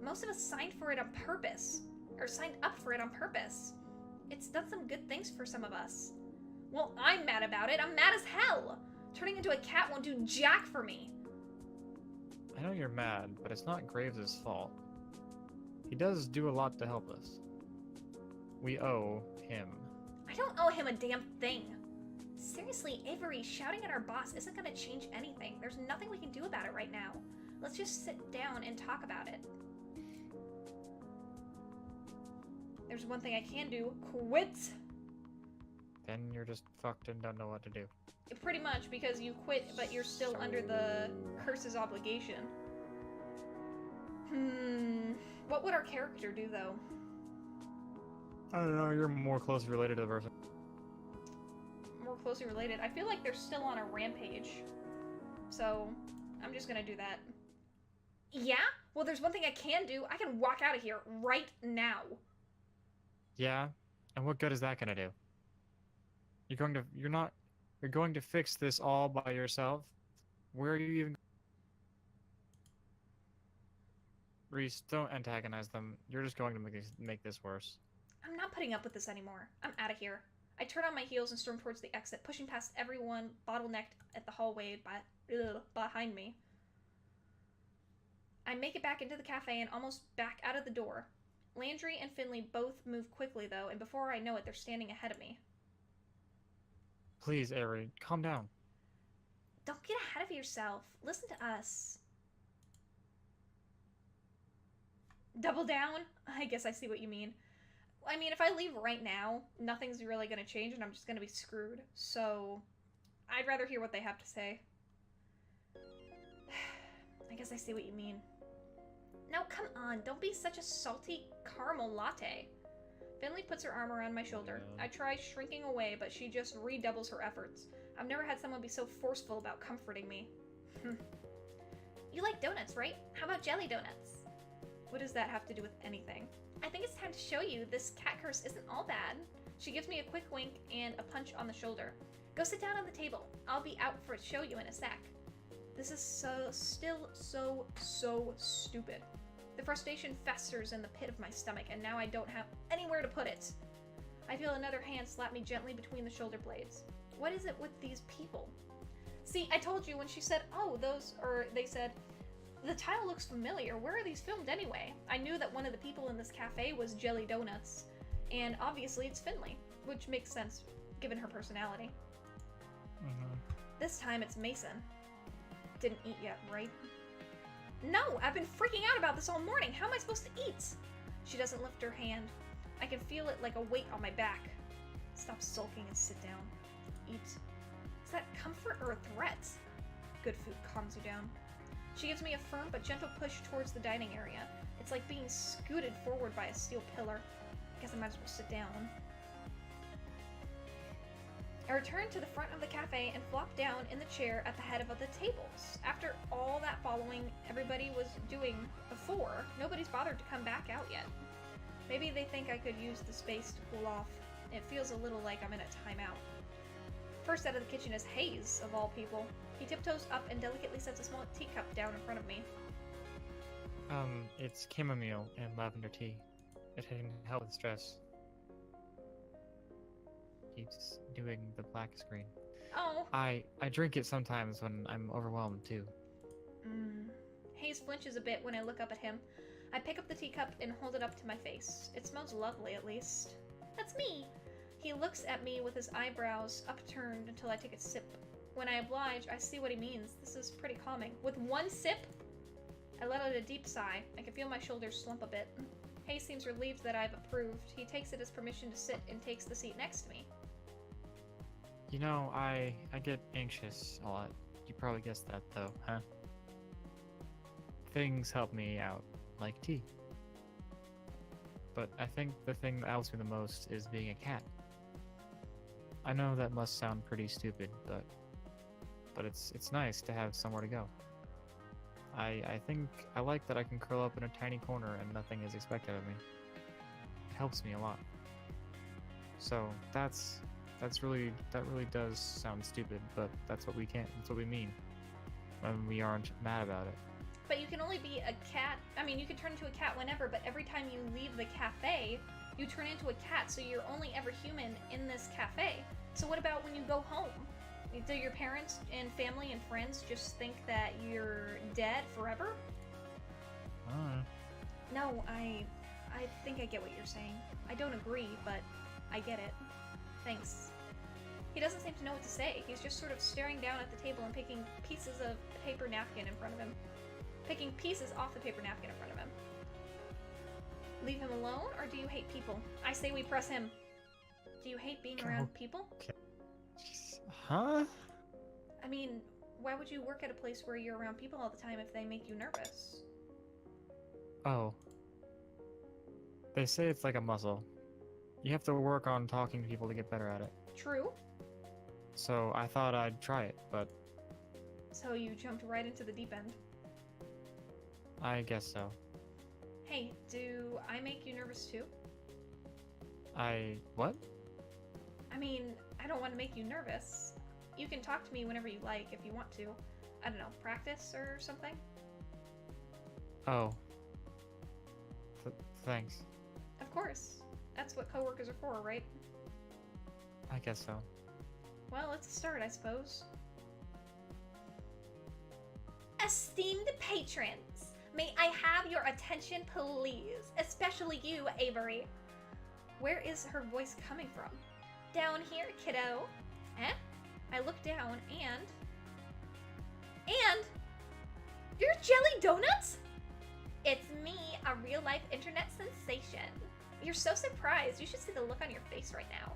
Most of us signed for it on purpose. Or signed up for it on purpose. It's done some good things for some of us. Well, I'm mad about it. I'm mad as hell. Turning into a cat won't do jack for me. I know you're mad, but it's not Graves' fault. He does do a lot to help us. We owe him. I don't owe him a damn thing. Seriously, Avery, shouting at our boss isn't gonna change anything. There's nothing we can do about it right now. Let's just sit down and talk about it. There's one thing I can do. Quit! Then you're just fucked and don't know what to do. Pretty much, because you quit, but you're still under the curse's obligation. What would our character do, though? I don't know, you're more closely related to the person. More closely related? I feel like they're still on a rampage. So, I'm just gonna do that. Yeah? Well, there's one thing I can do. I can walk out of here right now. Yeah? And what good is that gonna do? You're going to fix this all by yourself? Where are you even? Reese, don't antagonize them. You're just going to make this worse. I'm not putting up with this anymore. I'm out of here. I turn on my heels and storm towards the exit, pushing past everyone bottlenecked at the hallway behind me. I make it back into the cafe and almost back out of the door. Landry and Finley both move quickly, though, and before I know it, they're standing ahead of me. Please, Avery, calm down. Don't get ahead of yourself. Listen to us. Double down? I guess I see what you mean. I mean, if I leave right now, nothing's really going to change and I'm just going to be screwed. So, I'd rather hear what they have to say. I guess I see what you mean. Now, come on. Don't be such a salty caramel latte. Finley puts her arm around my shoulder. I try shrinking away, but she just redoubles her efforts. I've never had someone be so forceful about comforting me. You like donuts, right? How about jelly donuts? What does that have to do with anything? I think it's time to show you this cat curse isn't all bad. She gives me a quick wink and a punch on the shoulder. Go sit down on the table. I'll be out for a show you in a sec. This is still so stupid. The frustration festers in the pit of my stomach, and now I don't have anywhere to put it. I feel another hand slap me gently between the shoulder blades. What is it with these people? See, I told you when she said, oh, they said, the tile looks familiar. Where are these filmed anyway? I knew that one of the people in this cafe was Jelly Donuts, and obviously it's Finley, which makes sense given her personality. This time it's Mason. Didn't eat yet, right? No, I've been freaking out about this all morning. How am I supposed to eat? She doesn't lift her hand. I can feel it like a weight on my back. Stop sulking and sit down. Eat. Is that comfort or a threat? Good food calms you down. She gives me a firm but gentle push towards the dining area. It's like being scooted forward by a steel pillar. I guess I might as well sit down. I returned to the front of the cafe and flopped down in the chair at the head of the tables. After all that following everybody was doing before, nobody's bothered to come back out yet. Maybe they think I could use the space to cool off. It feels a little like I'm in a timeout. First out of the kitchen is Hayes, of all people. He tiptoes up and delicately sets a small teacup down in front of me. It's chamomile and lavender tea. It can help with stress. Keeps doing the black screen. Oh. I drink it sometimes when I'm overwhelmed too. Hayes flinches a bit when I look up at him. I pick up the teacup and hold it up to my face. It smells lovely, at least. That's me! He looks at me with his eyebrows upturned until I take a sip. When I oblige, I see what he means. This is pretty calming. With one sip, I let out a deep sigh. I can feel my shoulders slump a bit. Hayes seems relieved that I've approved. He takes it as permission to sit and takes the seat next to me. You know, I get anxious a lot. You probably guessed that though, huh? Things help me out, like tea. But I think the thing that helps me the most is being a cat. I know that must sound pretty stupid, but it's nice to have somewhere to go. I think I like that I can curl up in a tiny corner and nothing is expected of me. It helps me a lot. So that really does sound stupid, but that's what we mean when we aren't mad about it. But you can only be a cat. I mean, you can turn into a cat whenever, but every time you leave the cafe, you turn into a cat, so you're only ever human in this cafe. So what about when you go home? Do your parents and family and friends just think that you're dead forever? No, I think I get what you're saying. I don't agree, but I get it. Thanks. He doesn't seem to know what to say. He's just sort of staring down at the table and picking pieces of the paper napkin in front of him. Picking pieces off the paper napkin in front of him. Leave him alone, or do you hate people? I say we press him. Do you hate being around people? Huh? I mean, why would you work at a place where you're around people all the time if they make you nervous? Oh. They say it's like a muscle. You have to work on talking to people to get better at it. True. So I thought I'd try it, but So you jumped right into the deep end. I guess so. Hey, do I make you nervous too? What? I mean, I don't want to make you nervous. You can talk to me whenever you like if you want to. I don't know, practice or something? Oh. Thanks. Of course. That's what coworkers are for, right? I guess so. Well, it's a start, I suppose. Esteemed patrons, may I have your attention, please? Especially you, Avery. Where is her voice coming from? Down here, kiddo. Eh? I look down and... You're Jelly Donuts? It's me, a real-life internet sensation. You're so surprised. You should see the look on your face right now.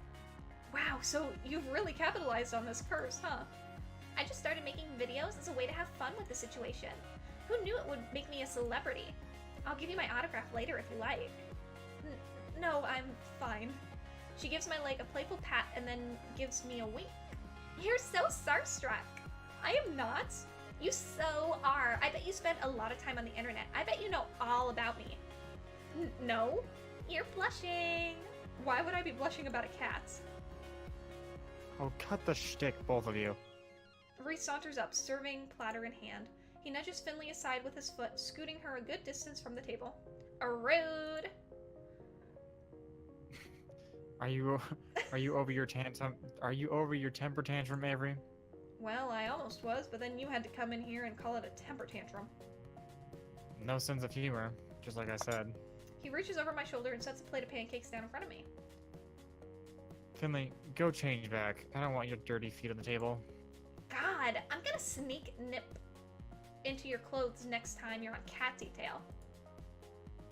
Wow, so you've really capitalized on this curse, huh? I just started making videos as a way to have fun with the situation. Who knew it would make me a celebrity? I'll give you my autograph later if you like. No, I'm fine. She gives my leg a playful pat and then gives me a wink. You're so starstruck. I am not. You so are. I bet you spend a lot of time on the internet. I bet you know all about me. No? You're blushing. Why would I be blushing about a cat? Oh, cut the shtick, both of you. Reese saunters up, serving platter in hand. He nudges Finley aside with his foot, scooting her a good distance from the table. Rude. Are you over your tantrum? Are you over your temper tantrum, Avery? Well, I almost was, but then you had to come in here and call it a temper tantrum. No sense of humor, just like I said. He reaches over my shoulder and sets a plate of pancakes down in front of me. Finley, go change back. I don't want your dirty feet on the table. God, I'm gonna sneak nip into your clothes next time you're on cat detail.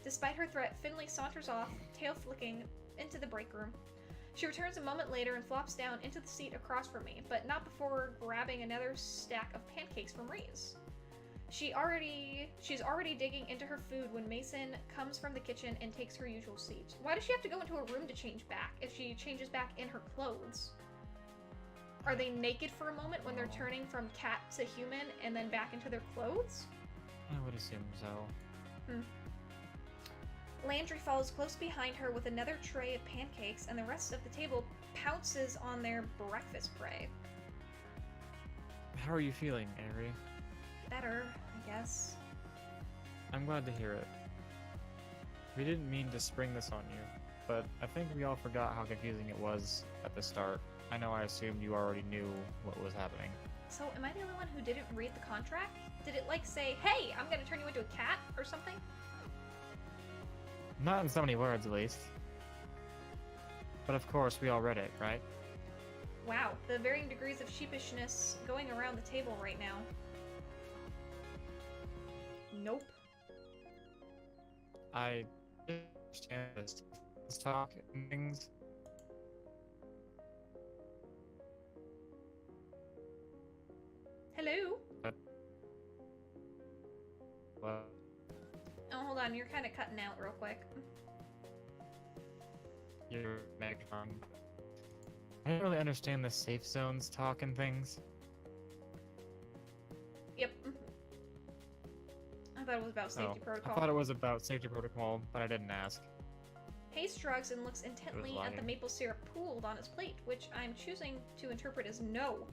Despite her threat, Finley saunters off, tail flicking, into the break room. She returns a moment later and flops down into the seat across from me, but not before grabbing another stack of pancakes from Reese. She's already digging into her food when Mason comes from the kitchen and takes her usual seat. Why does she have to go into a room to change back if she changes back in her clothes? Are they naked for a moment when they're turning from cat to human and then back into their clothes? I would assume so. Landry follows close behind her with another tray of pancakes, and the rest of the table pounces on their breakfast prey. How are you feeling, Avery? Better, I guess. I'm glad to hear it. We didn't mean to spring this on you, but I think we all forgot how confusing it was at the start. I know I assumed you already knew what was happening. So, am I the only one who didn't read the contract? Did it, like, say, hey, I'm gonna turn you into a cat, or something? Not in so many words, at least. But of course, we all read it, right? Wow, the varying degrees of sheepishness going around the table right now. Nope. I understand this. Let's talk and things. Hello? Well, Oh, hold on, you're kind of cutting out real quick. you're Megatron. I don't really understand the safe zones talk and things. Yep. I thought it was about safety I protocol. thought it was about safety protocol, but I didn't ask. Hayes shrugs and looks intently at the lying. maple syrup pooled on his plate, which I'm choosing to interpret as no.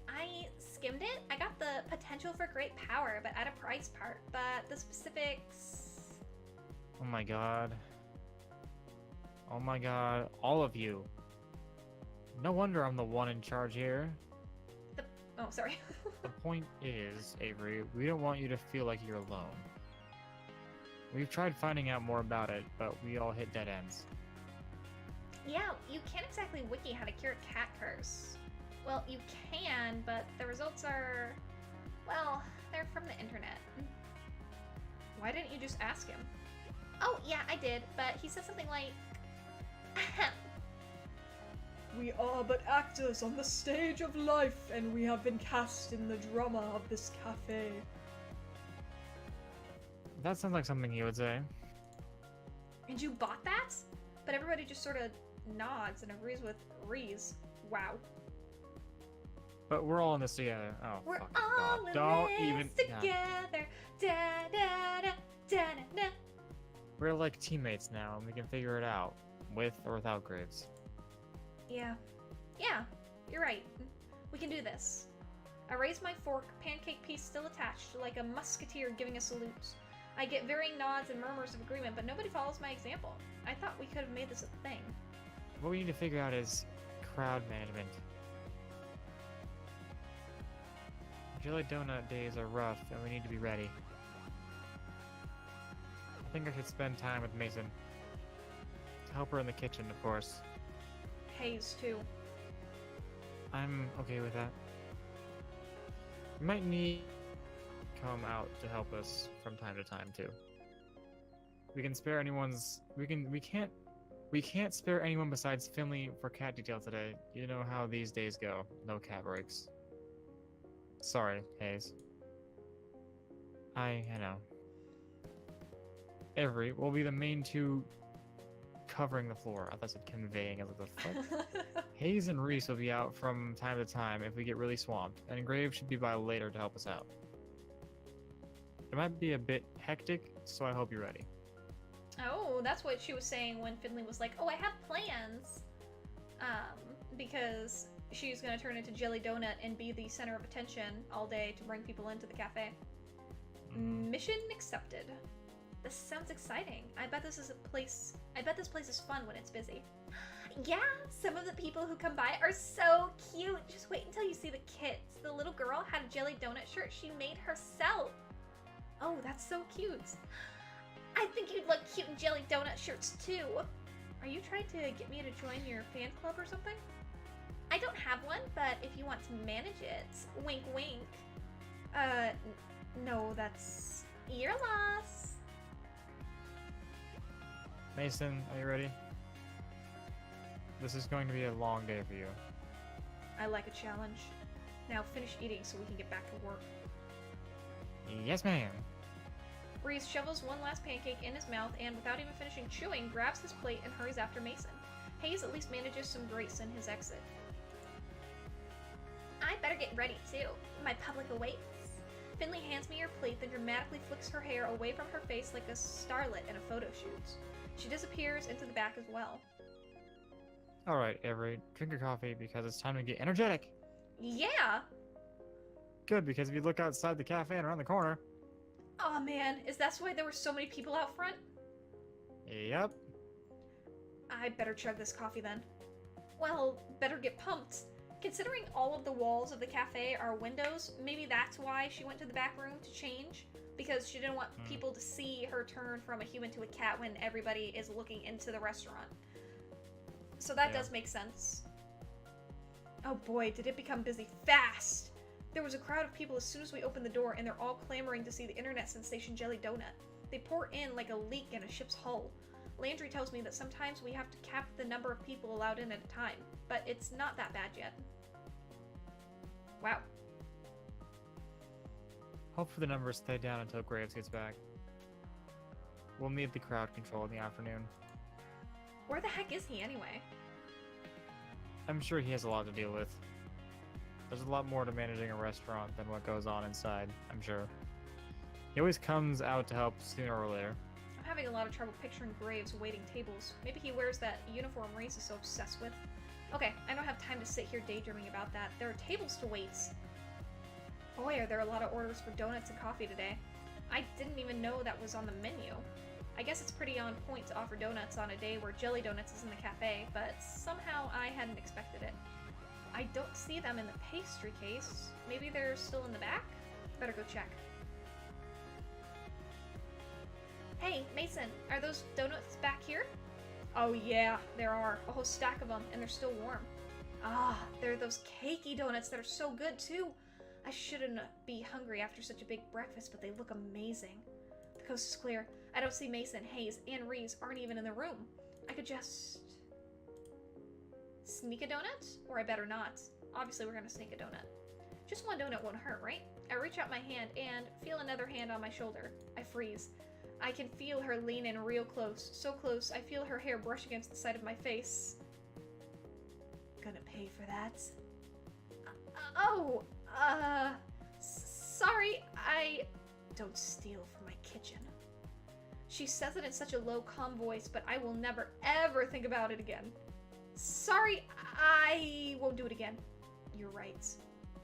I skimmed it. I got the potential for great power, but at a price part. But the specifics... Oh my god. Oh my god, all of you. No wonder I'm the one in charge here. Oh, sorry. The point is, Avery, we don't want you to feel like you're alone. We've tried finding out more about it, but we all hit dead ends. Yeah, you can't exactly wiki how to cure a cat curse. Well, you can, but the results are... well, they're from the internet. Why didn't you just ask him? Oh, yeah, I did, but he said something like... We are but actors on the stage of life, and we have been cast in the drama of this cafe. That sounds like something he would say. And you bought that? But everybody just sort of nods and agrees with Reese. Wow. But we're all in this together. Oh, We're fucking all God. in Don't this even. God. together. Da, da, da, da, da, da. We're like teammates now, and we can figure it out, with or without Graves. Yeah. Yeah, you're right. We can do this. I raise my fork, pancake piece still attached, like a musketeer giving a salute. I get varying nods and murmurs of agreement, but nobody follows my example. I thought we could have made this a thing. What we need to figure out is crowd management. Jelly donut days are rough, and we need to be ready. I think I should spend time with Mason. Help her in the kitchen, of course. Hayes, too. I'm okay with that. We might need to come out to help us from time to time too. We can spare anyone's. We can't spare anyone besides Finley for cat detail today. You know how these days go. No cat breaks. Sorry, Hayes. I know. Avery will be the main two covering the floor. I thought I said conveying. I was like, the fuck? Hayes and Reese will be out from time to time if we get really swamped, and Graves should be by later to help us out. It might be a bit hectic, so I hope you're ready. Oh, that's what she was saying when Finley was like, oh, I have plans. Because she's gonna turn into Jelly Donut and be the center of attention all day to bring people into the cafe. Mission accepted. This sounds exciting. I bet this place is fun when it's busy. Yeah, some of the people who come by are so cute. Just wait until you see the kids. The little girl had a Jelly Donut shirt she made herself. Oh, that's so cute. I think you'd look cute in Jelly Donut shirts too. Are you trying to get me to join your fan club or something? I don't have one, but if you want to manage it, wink wink. No, that's your loss. Mason, are you ready? This is going to be a long day for you. I like a challenge. Now finish eating so we can get back to work. Yes, ma'am. Reese shovels one last pancake in his mouth and, without even finishing chewing, grabs his plate and hurries after Mason. Hayes at least manages some grace in his exit. I better get ready too. My public awaits. Finley hands me her plate, then dramatically flicks her hair away from her face like a starlet in a photo shoot. She disappears into the back as well. Alright, Avery, drink your coffee because it's time to get energetic. Yeah! Good, because if you look outside the cafe and around the corner... Aw man, is that why there were so many people out front? Yep. I better chug this coffee then. Well, better get pumped. Considering all of the walls of the cafe are windows, maybe that's why she went to the back room to change. Because she didn't want people to see her turn from a human to a cat when everybody is looking into the restaurant. So that does make sense. Oh boy, did it become busy fast! There was a crowd of people as soon as we opened the door, and they're all clamoring to see the internet sensation Jelly Donut. They pour in like a leak in a ship's hull. Landry tells me that sometimes we have to cap the number of people allowed in at a time, but it's not that bad yet. Wow. Hope for the numbers stay down until Graves gets back. We'll need the crowd control in the afternoon. Where the heck is he anyway? I'm sure he has a lot to deal with. There's a lot more to managing a restaurant than what goes on inside, I'm sure. He always comes out to help sooner or later. I'm having a lot of trouble picturing Graves waiting tables. Maybe he wears that uniform Reese is so obsessed with. Okay, I don't have time to sit here daydreaming about that. There are tables to wait. Boy, are there a lot of orders for donuts and coffee today. I didn't even know that was on the menu. I guess it's pretty on point to offer donuts on a day where Jelly Donuts is in the cafe, but somehow I hadn't expected it. I don't see them in the pastry case. Maybe they're still in the back? Better go check. Hey, Mason, are those donuts back here? Oh yeah, there are. A whole stack of them, and they're still warm. Ah, there are those cakey donuts that are so good too. I shouldn't be hungry after such a big breakfast, but they look amazing. The coast is clear. I don't see Mason, Hayes, and Reese aren't even in the room. I could just... sneak a donut? Or I better not. Obviously we're gonna sneak a donut. Just one donut won't hurt, right? I reach out my hand and feel another hand on my shoulder. I freeze. I can feel her lean in real close. So close, I feel her hair brush against the side of my face. Gonna pay for that? Sorry, I... Don't steal from my kitchen. She says it in such a low, calm voice, but I will never, ever think about it again. Sorry, I won't do it again. You're right.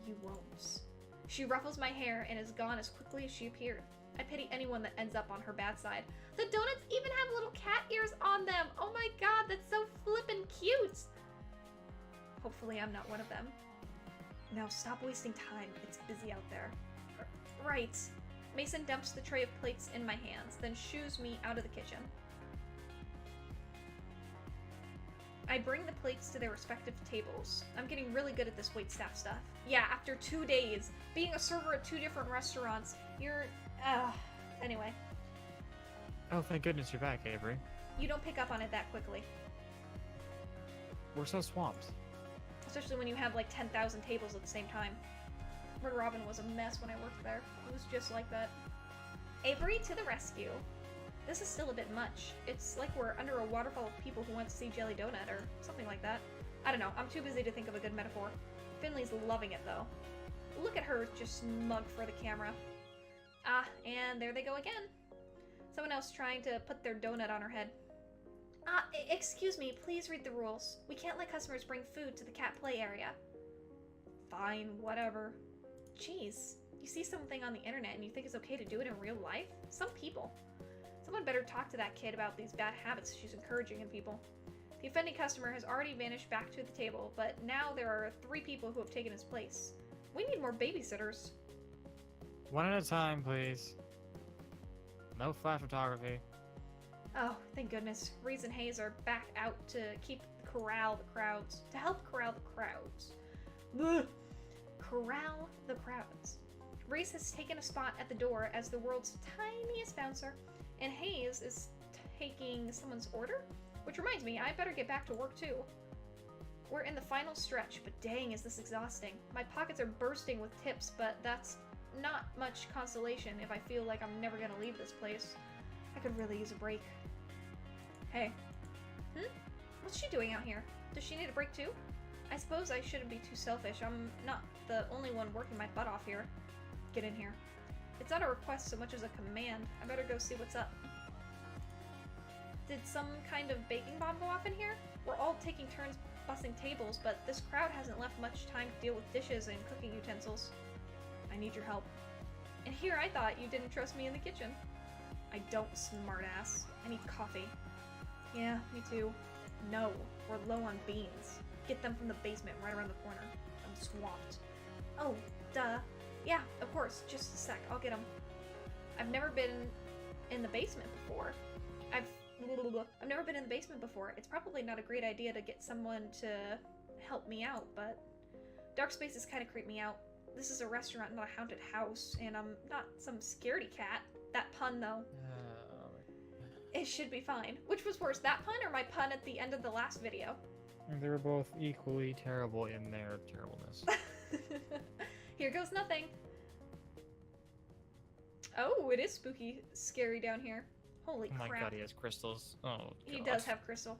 You won't. She ruffles my hair and is gone as quickly as she appeared. I pity anyone that ends up on her bad side. The donuts even have little cat ears on them! Oh my god, that's so flippin' cute! Hopefully I'm not one of them. Now stop wasting time. It's busy out there. Right. Mason dumps the tray of plates in my hands, then shoos me out of the kitchen. I bring the plates to their respective tables. I'm getting really good at this waitstaff stuff. Yeah, after 2 days, being a server at 2 different restaurants, you're... Anyway. Oh, thank goodness you're back, Avery. You don't pick up on it that quickly. We're so swamped. Especially when you have like 10,000 tables at the same time. Red Robin was a mess when I worked there. It was just like that. Avery to the rescue. This is still a bit much. It's like we're under a waterfall of people who want to see Jelly Donut or something like that. I don't know. I'm too busy to think of a good metaphor. Finley's loving it though. Look at her just smug for the camera. Ah, and there they go again. Someone else trying to put their donut on her head. Excuse me, please read the rules. We can't let customers bring food to the cat play area. Fine, whatever. Jeez, you see something on the internet and you think it's okay to do it in real life? Some people. Someone better talk to that kid about these bad habits she's encouraging in people. The offending customer has already vanished back to the table, but now there are 3 people who have taken his place. We need more babysitters. One at a time, please. No flash photography. Oh, thank goodness. Reese and Hayes are back out to help corral the crowds. Ugh. Corral the crowds. Reese has taken a spot at the door as the world's tiniest bouncer, and Hayes is taking someone's order? Which reminds me, I better get back to work too. We're in the final stretch, but dang is this exhausting. My pockets are bursting with tips, but that's not much consolation if I feel like I'm never gonna leave this place. I could really use a break. Hey. What's she doing out here? Does she need a break too? I suppose I shouldn't be too selfish. I'm not the only one working my butt off here. Get in here. It's not a request so much as a command. I better go see what's up. Did some kind of baking bomb go off in here? We're all taking turns bussing tables, but this crowd hasn't left much time to deal with dishes and cooking utensils. I need your help. And here I thought you didn't trust me in the kitchen. I don't, smartass. I need coffee. Yeah, me too. No, we're low on beans. Get them from the basement right around the corner. I'm swamped. Oh, duh. Yeah, of course. Just a sec. I'll get them. I've never been in the basement before. I've never been in the basement before. It's probably not a great idea to get someone to help me out, but dark spaces kind of creep me out. This is a restaurant, not a haunted house, and I'm not some scaredy cat. That pun, though. It should be fine. Which was worse, that pun or my pun at the end of the last video? They were both equally terrible in their terribleness. Here goes nothing. Oh, it is spooky, scary down here. Holy crap. Oh my god, he has crystals. Oh, god. He does have crystal.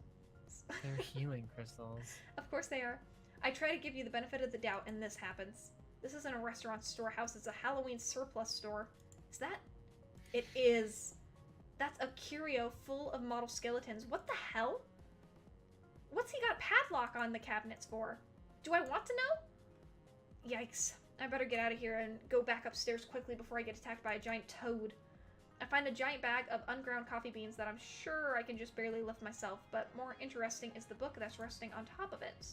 They're healing crystals. Of course they are. I try to give you the benefit of the doubt, and this happens. This isn't a restaurant storehouse, it's a Halloween surplus store. Is that? It is. That's a curio full of model skeletons. What the hell? What's he got padlock on the cabinets for? Do I want to know? Yikes. I better get out of here and go back upstairs quickly before I get attacked by a giant toad. I find a giant bag of unground coffee beans that I'm sure I can just barely lift myself, but more interesting is the book that's resting on top of it.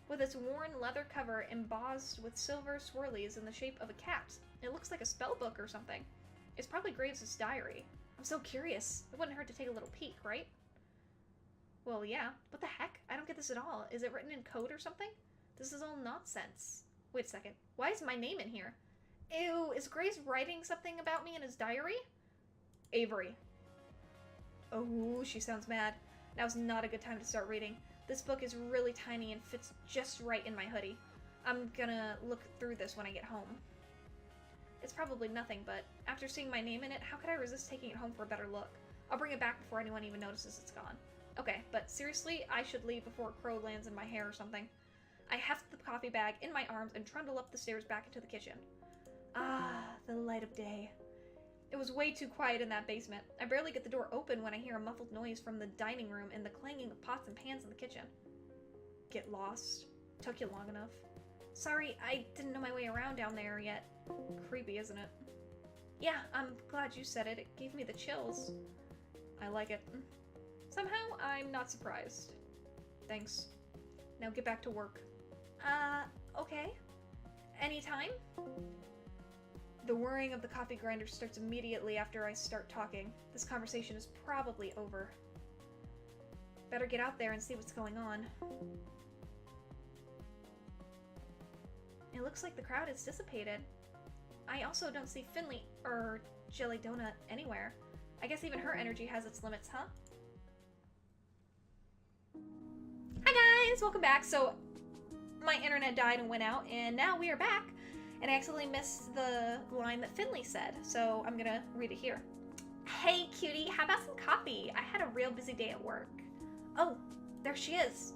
With its worn leather cover embossed with silver swirlies in the shape of a cat. It looks like a spell book or something. It's probably Graves' diary. I'm so curious. It wouldn't hurt to take a little peek, right? Well, yeah. What the heck? I don't get this at all. Is it written in code or something? This is all nonsense. Wait a second. Why is my name in here? Ew, is Grace writing something about me in his diary? Avery. Oh, she sounds mad. Now's not a good time to start reading. This book is really tiny and fits just right in my hoodie. I'm gonna look through this when I get home. It's probably nothing, but after seeing my name in it, how could I resist taking it home for a better look? I'll bring it back before anyone even notices it's gone. Okay, but seriously, I should leave before a crow lands in my hair or something. I heft the coffee bag in my arms and trundle up the stairs back into the kitchen. Ah, the light of day. It was way too quiet in that basement. I barely get the door open when I hear a muffled noise from the dining room and the clanging of pots and pans in the kitchen. Get lost. Took you long enough. Sorry, I didn't know my way around down there yet. Creepy, isn't it? Yeah, I'm glad you said it. It gave me the chills. I like it. Somehow, I'm not surprised. Thanks. Now get back to work. Okay. Anytime? The whirring of the coffee grinder starts immediately after I start talking. This conversation is probably over. Better get out there and see what's going on. It looks like the crowd is dissipated. I also don't see Finley or Jelly Donut anywhere. I guess even her energy has its limits, huh? Hi guys! Welcome back. So, my internet died and went out, and now we are back. And I accidentally missed the line that Finley said, so I'm gonna read it here. Hey cutie, how about some coffee? I had a real busy day at work. Oh, there she is.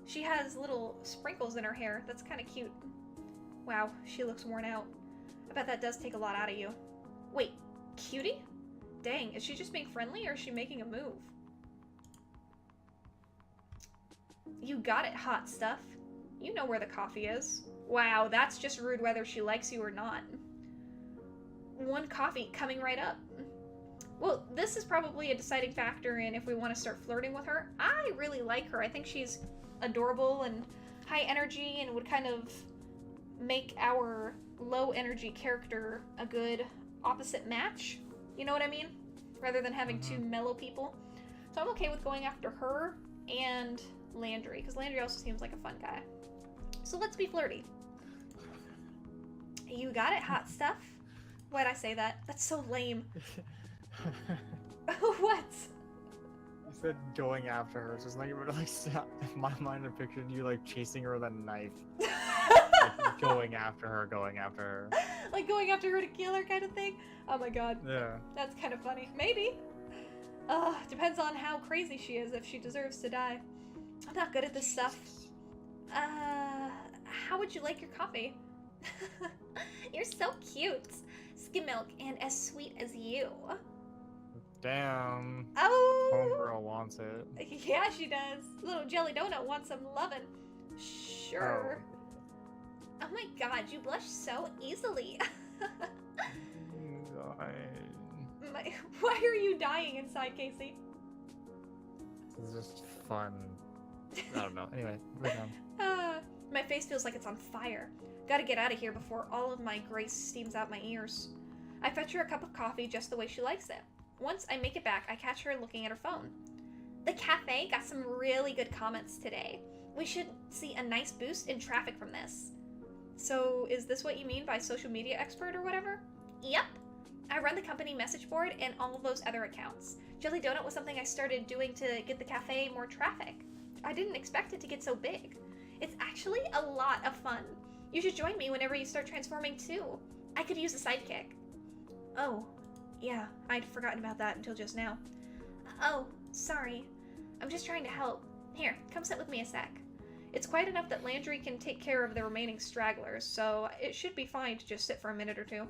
She has little sprinkles in her hair. That's kind of cute. Wow, she looks worn out. I bet that does take a lot out of you. Wait, cutie? Dang, is she just being friendly or is she making a move? You got it, hot stuff. You know where the coffee is. Wow, that's just rude whether she likes you or not. One coffee coming right up. Well, this is probably a deciding factor in if we want to start flirting with her. I really like her. I think she's adorable and high energy and would kind of make our low energy character a good opposite match. You know what I mean? Rather than having two mellow people. So I'm okay with going after her and Landry, because Landry also seems like a fun guy. So let's be flirty. You got it, hot stuff. Why'd I say that? That's so lame. What? You said going after her, so it's like you were like in my mind I pictured you like chasing her with a knife. Like, going after her. Like going after her to kill her kind of thing? Oh my god. Yeah. That's kind of funny. Maybe. Depends on how crazy she is, if she deserves to die. I'm not good at this stuff. How would you like your coffee? You're so cute. Skim milk and as sweet as you. Damn. Oh! Homegirl wants it. Yeah, she does. Little Jelly Donut wants some lovin'. Sure. Oh my god, you blush so easily. Why are you dying inside, Casey? It's just fun. I don't know. Anyway, moving on. My face feels like it's on fire. Gotta get out of here before all of my grace steams out my ears. I fetch her a cup of coffee just the way she likes it. Once I make it back, I catch her looking at her phone. The cafe got some really good comments today. We should see a nice boost in traffic from this. So, is this what you mean by social media expert or whatever? Yep. I run the company message board and all of those other accounts. Jelly Donut was something I started doing to get the cafe more traffic. I didn't expect it to get so big. It's actually a lot of fun. You should join me whenever you start transforming too. I could use a sidekick. Oh, yeah, I'd forgotten about that until just now. Oh, sorry. I'm just trying to help. Here, come sit with me a sec. It's quite enough that Landry can take care of the remaining stragglers, so it should be fine to just sit for a minute or two.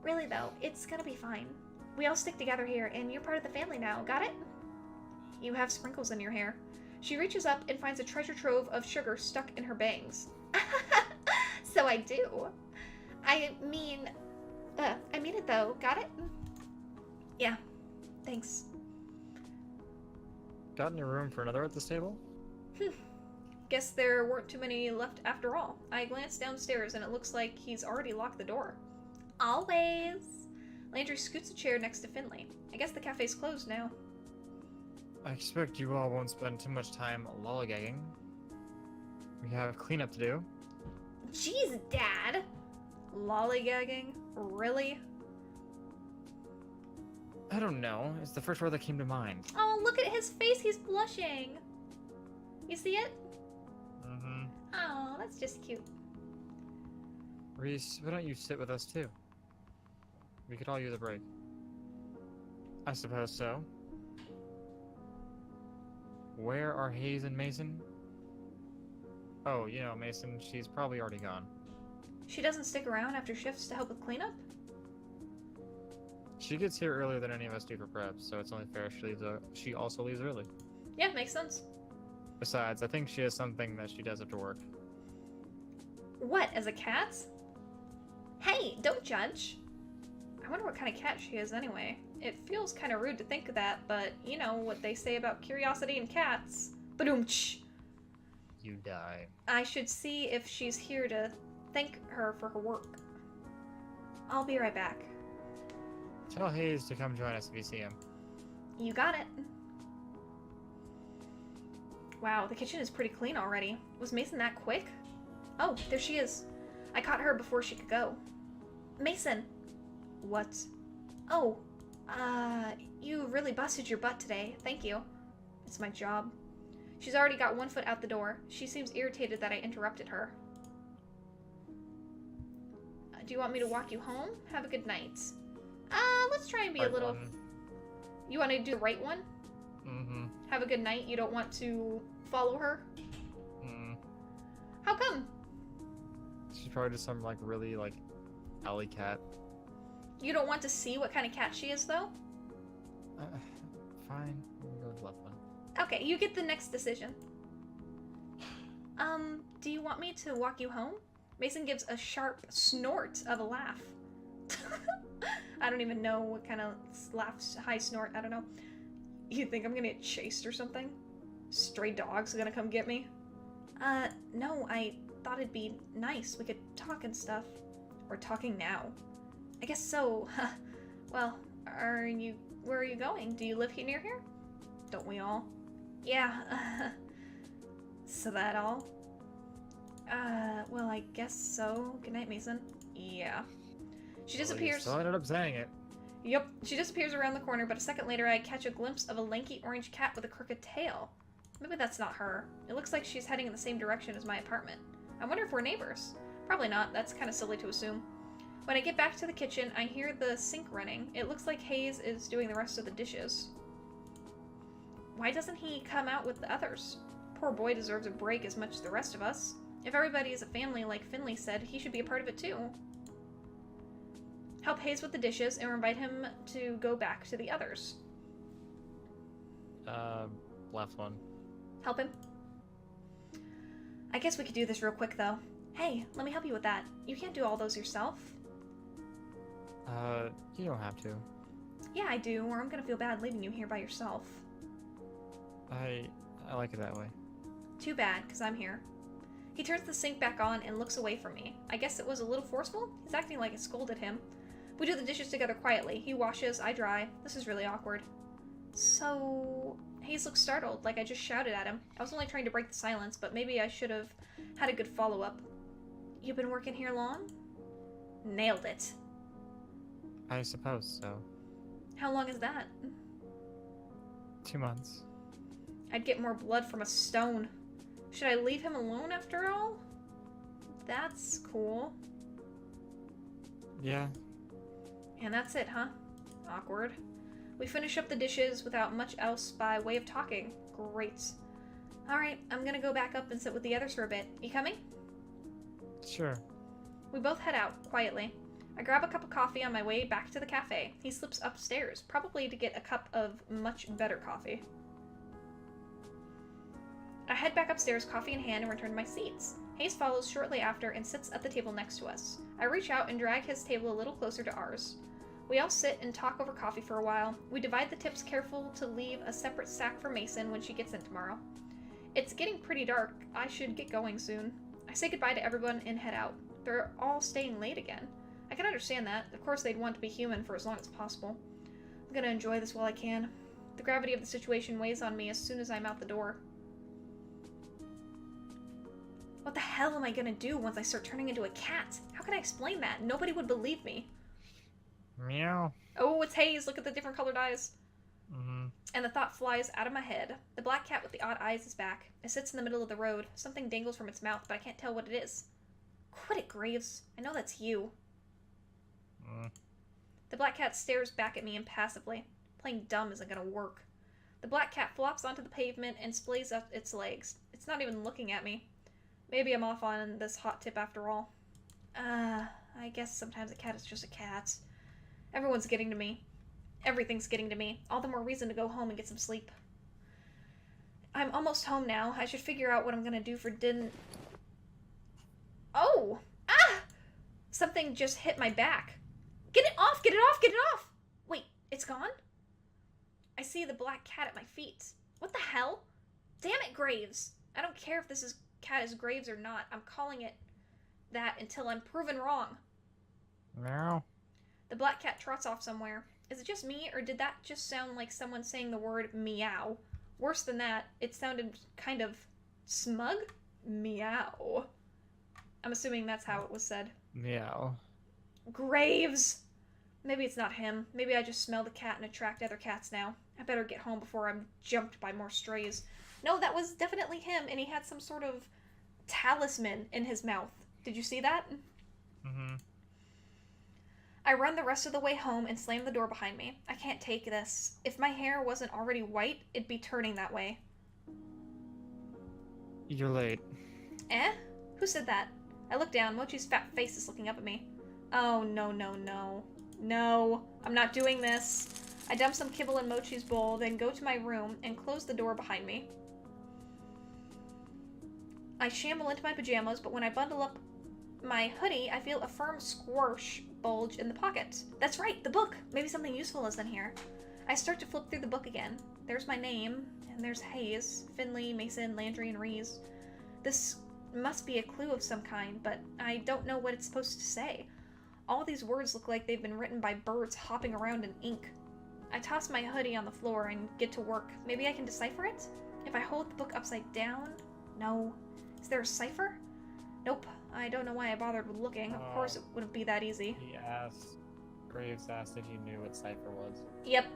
Really though, it's gonna be fine. We all stick together here, and you're part of the family now, got it? You have sprinkles in your hair. She reaches up and finds a treasure trove of sugar stuck in her bangs. So I do. I mean it though, got it? Yeah, thanks. Got any room for another at this table? Guess there weren't too many left after all. I glanced downstairs and it looks like he's already locked the door. Always. Landry scoots a chair next to Finley. I guess the cafe's closed now. I expect you all won't spend too much time lollygagging. We have cleanup to do. Jeez, Dad! Lollygagging? Really? I don't know. It's the first word that came to mind. Oh, look at his face. He's blushing. You see it? Mm-hmm. Oh, that's just cute. Reese, why don't you sit with us too? We could all use a break. I suppose so. Where are Hayes and Mason? Oh, you know, Mason, she's probably already gone. She doesn't stick around after shifts to help with cleanup? She gets here earlier than any of us do for prep, so it's only fair she also leaves early. Yeah, makes sense. Besides, I think she has something that she does after work. What, as a cat? Hey, don't judge. I wonder what kind of cat she is anyway. It feels kind of rude to think of that, but you know what they say about curiosity and cats. Badoomch. You die. I should see if she's here to thank her for her work. I'll be right back. Tell Hayes to come join us if you see him. You got it. Wow, the kitchen is pretty clean already. Was Mason that quick? Oh, there she is. I caught her before she could go. Mason! What? Oh, you really busted your butt today. Thank you. It's my job. She's already got one foot out the door. She seems irritated that I interrupted her. Do you want me to walk you home? Have a good night. Let's try and be Right a little... one. You want to do the right one? Mm-hmm. Have a good night. You don't want to follow her? Mm. How come? She's probably just some, like, really, like, alley cat. You don't want to see what kind of cat she is, though? Fine. We'll go with the left one. Okay, you get the next decision. Do you want me to walk you home? Mason gives a sharp snort of a laugh. I don't even know what kind of laughs, high snort, I don't know. You think I'm gonna get chased or something? Stray dogs are gonna come get me? No, I thought it'd be nice. We could talk and stuff. We're talking now. I guess so. Well, where are you going? Do you live near here? Don't we all? Yeah, so that all? Well, I guess so. Good night, Mason. Yeah. She disappears. So I ended up saying it. Yep. She disappears around the corner, but a second later I catch a glimpse of a lanky orange cat with a crooked tail. Maybe that's not her. It looks like she's heading in the same direction as my apartment. I wonder if we're neighbors. Probably not. That's kind of silly to assume. When I get back to the kitchen, I hear the sink running. It looks like Hayes is doing the rest of the dishes. Why doesn't he come out with the others? Poor boy deserves a break as much as the rest of us. If everybody is a family like Finley said, he should be a part of it too. Help Hayes with the dishes and invite him to go back to the others. Left one. Help him? I guess we could do this real quick though. Hey, let me help you with that. You can't do all those yourself. You don't have to. Yeah, I do, or I'm gonna feel bad leaving you here by yourself. I like it that way. Too bad, because I'm here. He turns the sink back on and looks away from me. I guess it was a little forceful? He's acting like I scolded him. We do the dishes together quietly. He washes, I dry. This is really awkward. So... Hayes looks startled, like I just shouted at him. I was only trying to break the silence, but maybe I should have had a good follow-up. You've been working here long? Nailed it. I suppose so. How long is that? 2 months. I'd get more blood from a stone. Should I leave him alone after all? That's cool. Yeah. And that's it, huh? Awkward. We finish up the dishes without much else by way of talking. Great. Alright, I'm gonna go back up and sit with the others for a bit. You coming? Sure. We both head out, quietly. I grab a cup of coffee on my way back to the cafe. He slips upstairs, probably to get a cup of much better coffee. I head back upstairs, coffee in hand, and return to my seats. Hayes follows shortly after and sits at the table next to us. I reach out and drag his table a little closer to ours. We all sit and talk over coffee for a while. We divide the tips, careful to leave a separate sack for Mason when she gets in tomorrow. It's getting pretty dark. I should get going soon. I say goodbye to everyone and head out. They're all staying late again. I can understand that. Of course they'd want to be human for as long as possible. I'm gonna enjoy this while I can. The gravity of the situation weighs on me as soon as I'm out the door. What the hell am I gonna do once I start turning into a cat? How can I explain that? Nobody would believe me. Meow. Oh, it's Hayes. Look at the different colored eyes. Mm-hmm. And the thought flies out of my head. The black cat with the odd eyes is back. It sits in the middle of the road. Something dangles from its mouth, but I can't tell what it is. Quit it, Graves. I know that's you. The black cat stares back at me impassively. Playing dumb isn't gonna work. The black cat flops onto the pavement and splays up its legs. It's not even looking at me. Maybe I'm off on this hot tip after all. I guess sometimes a cat is just a cat. Everyone's getting to me. Everything's getting to me. All the more reason to go home and get some sleep. I'm almost home now. I should figure out what I'm gonna do for dinner. Oh! Ah! Something just hit my back. Get it off! Get it off! Get it off! Wait, it's gone? I see the black cat at my feet. What the hell? Damn it, Graves! I don't care if this cat is Graves or not. I'm calling it that until I'm proven wrong. Meow. The black cat trots off somewhere. Is it just me, or did that just sound like someone saying the word meow? Worse than that, it sounded kind of smug? Meow. I'm assuming that's how it was said. Meow. Graves! Maybe it's not him. Maybe I just smell the cat and attract other cats now. I better get home before I'm jumped by more strays. No, that was definitely him, and he had some sort of talisman in his mouth. Did you see that? Mm-hmm. I run the rest of the way home and slam the door behind me. I can't take this. If my hair wasn't already white, it'd be turning that way. You're late. Eh? Who said that? I look down. Mochi's fat face is looking up at me. Oh, no, no, no. No, I'm not doing this. I dump some kibble in Mochi's bowl, then go to my room and close the door behind me. I shamble into my pajamas, but when I bundle up my hoodie, I feel a firm squash bulge in the pocket. That's right, the book! Maybe something useful is in here. I start to flip through the book again. There's my name, and there's Hayes, Finley, Mason, Landry, and Rees. This must be a clue of some kind, but I don't know what it's supposed to say. All these words look like they've been written by birds hopping around in ink. I toss my hoodie on the floor and get to work. Maybe I can decipher it? If I hold the book upside down? No. Is there a cipher? Nope. I don't know why I bothered with looking. Of course it wouldn't be that easy. Graves asked if you knew what cipher was. Yep.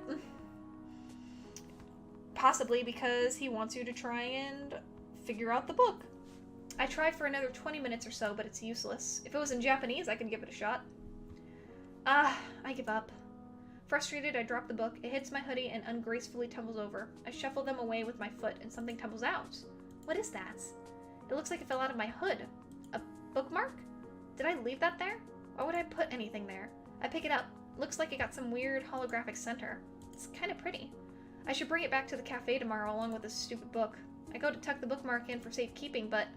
Possibly because he wants you to try and figure out the book. I tried for another 20 minutes or so, but it's useless. If it was in Japanese, I could give it a shot. I give up. Frustrated, I drop the book. It hits my hoodie and ungracefully tumbles over. I shuffle them away with my foot, and something tumbles out. What is that? It looks like it fell out of my hood. A bookmark? Did I leave that there? Why would I put anything there? I pick it up. Looks like it got some weird holographic center. It's kind of pretty. I should bring it back to the cafe tomorrow along with this stupid book. I go to tuck the bookmark in for safekeeping, but...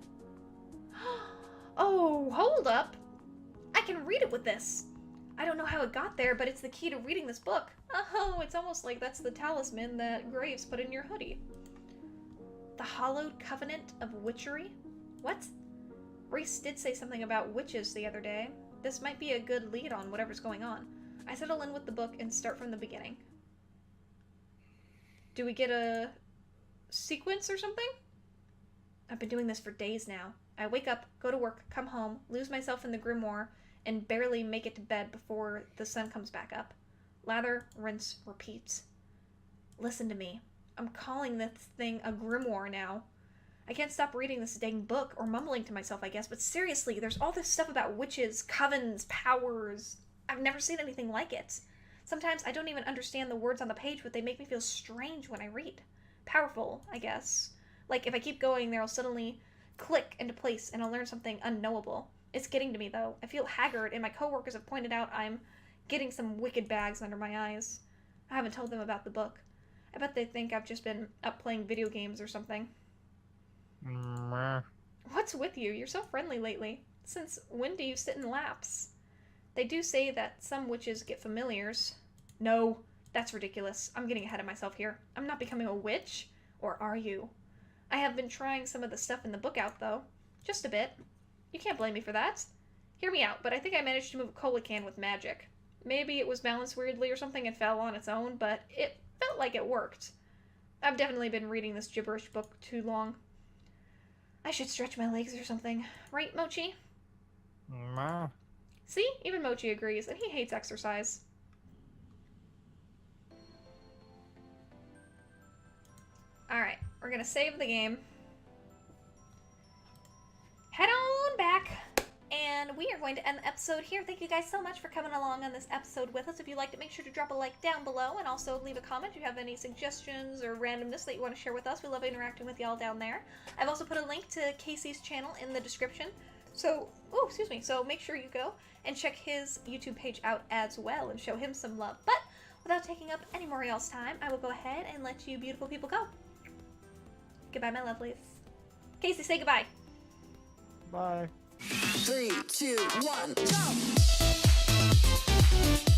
Oh, hold up! I can read it with this! I don't know how it got there, but it's the key to reading this book. Oh, it's almost like that's the talisman that Graves put in your hoodie. The Hallowed Covenant of Witchery? What? Reese did say something about witches the other day. This might be a good lead on whatever's going on. I settle in with the book and start from the beginning. Do we get a sequence or something? I've been doing this for days now. I wake up, go to work, come home, lose myself in the grimoire, and barely make it to bed before the sun comes back up. Lather, rinse, repeat. Listen to me. I'm calling this thing a grimoire now. I can't stop reading this dang book, or mumbling to myself, I guess, but seriously, there's all this stuff about witches, covens, powers. I've never seen anything like it. Sometimes I don't even understand the words on the page, but they make me feel strange when I read. Powerful, I guess. Like, if I keep going, they'll suddenly click into place and I'll learn something unknowable. It's getting to me, though. I feel haggard, and my coworkers have pointed out I'm getting some wicked bags under my eyes. I haven't told them about the book. I bet they think I've just been up playing video games or something. What's with you? You're so friendly lately. Since when do you sit in laps? They do say that some witches get familiars. No, that's ridiculous. I'm getting ahead of myself here. I'm not becoming a witch. Or are you? I have been trying some of the stuff in the book out, though. Just a bit. You can't blame me for that. Hear me out, but I think I managed to move a cola can with magic. Maybe it was balanced weirdly or something and fell on its own, but it felt like it worked. I've definitely been reading this gibberish book too long. I should stretch my legs or something. Right, Mochi? Nah. See? Even Mochi agrees, and he hates exercise. Alright, we're gonna save the game. Head on back, and we are going to end the episode here. Thank you guys so much for coming along on this episode with us. If you liked it, make sure to drop a like down below, and also leave a comment if you have any suggestions or randomness that you want to share with us. We love interacting with y'all down there. I've also put a link to Casey's channel in the description. So make sure you go and check his YouTube page out as well and show him some love. But without taking up any more of y'all's time, I will go ahead and let you beautiful people go. Goodbye, my lovelies. Casey, say goodbye. Bye. 3, 2, 1, jump!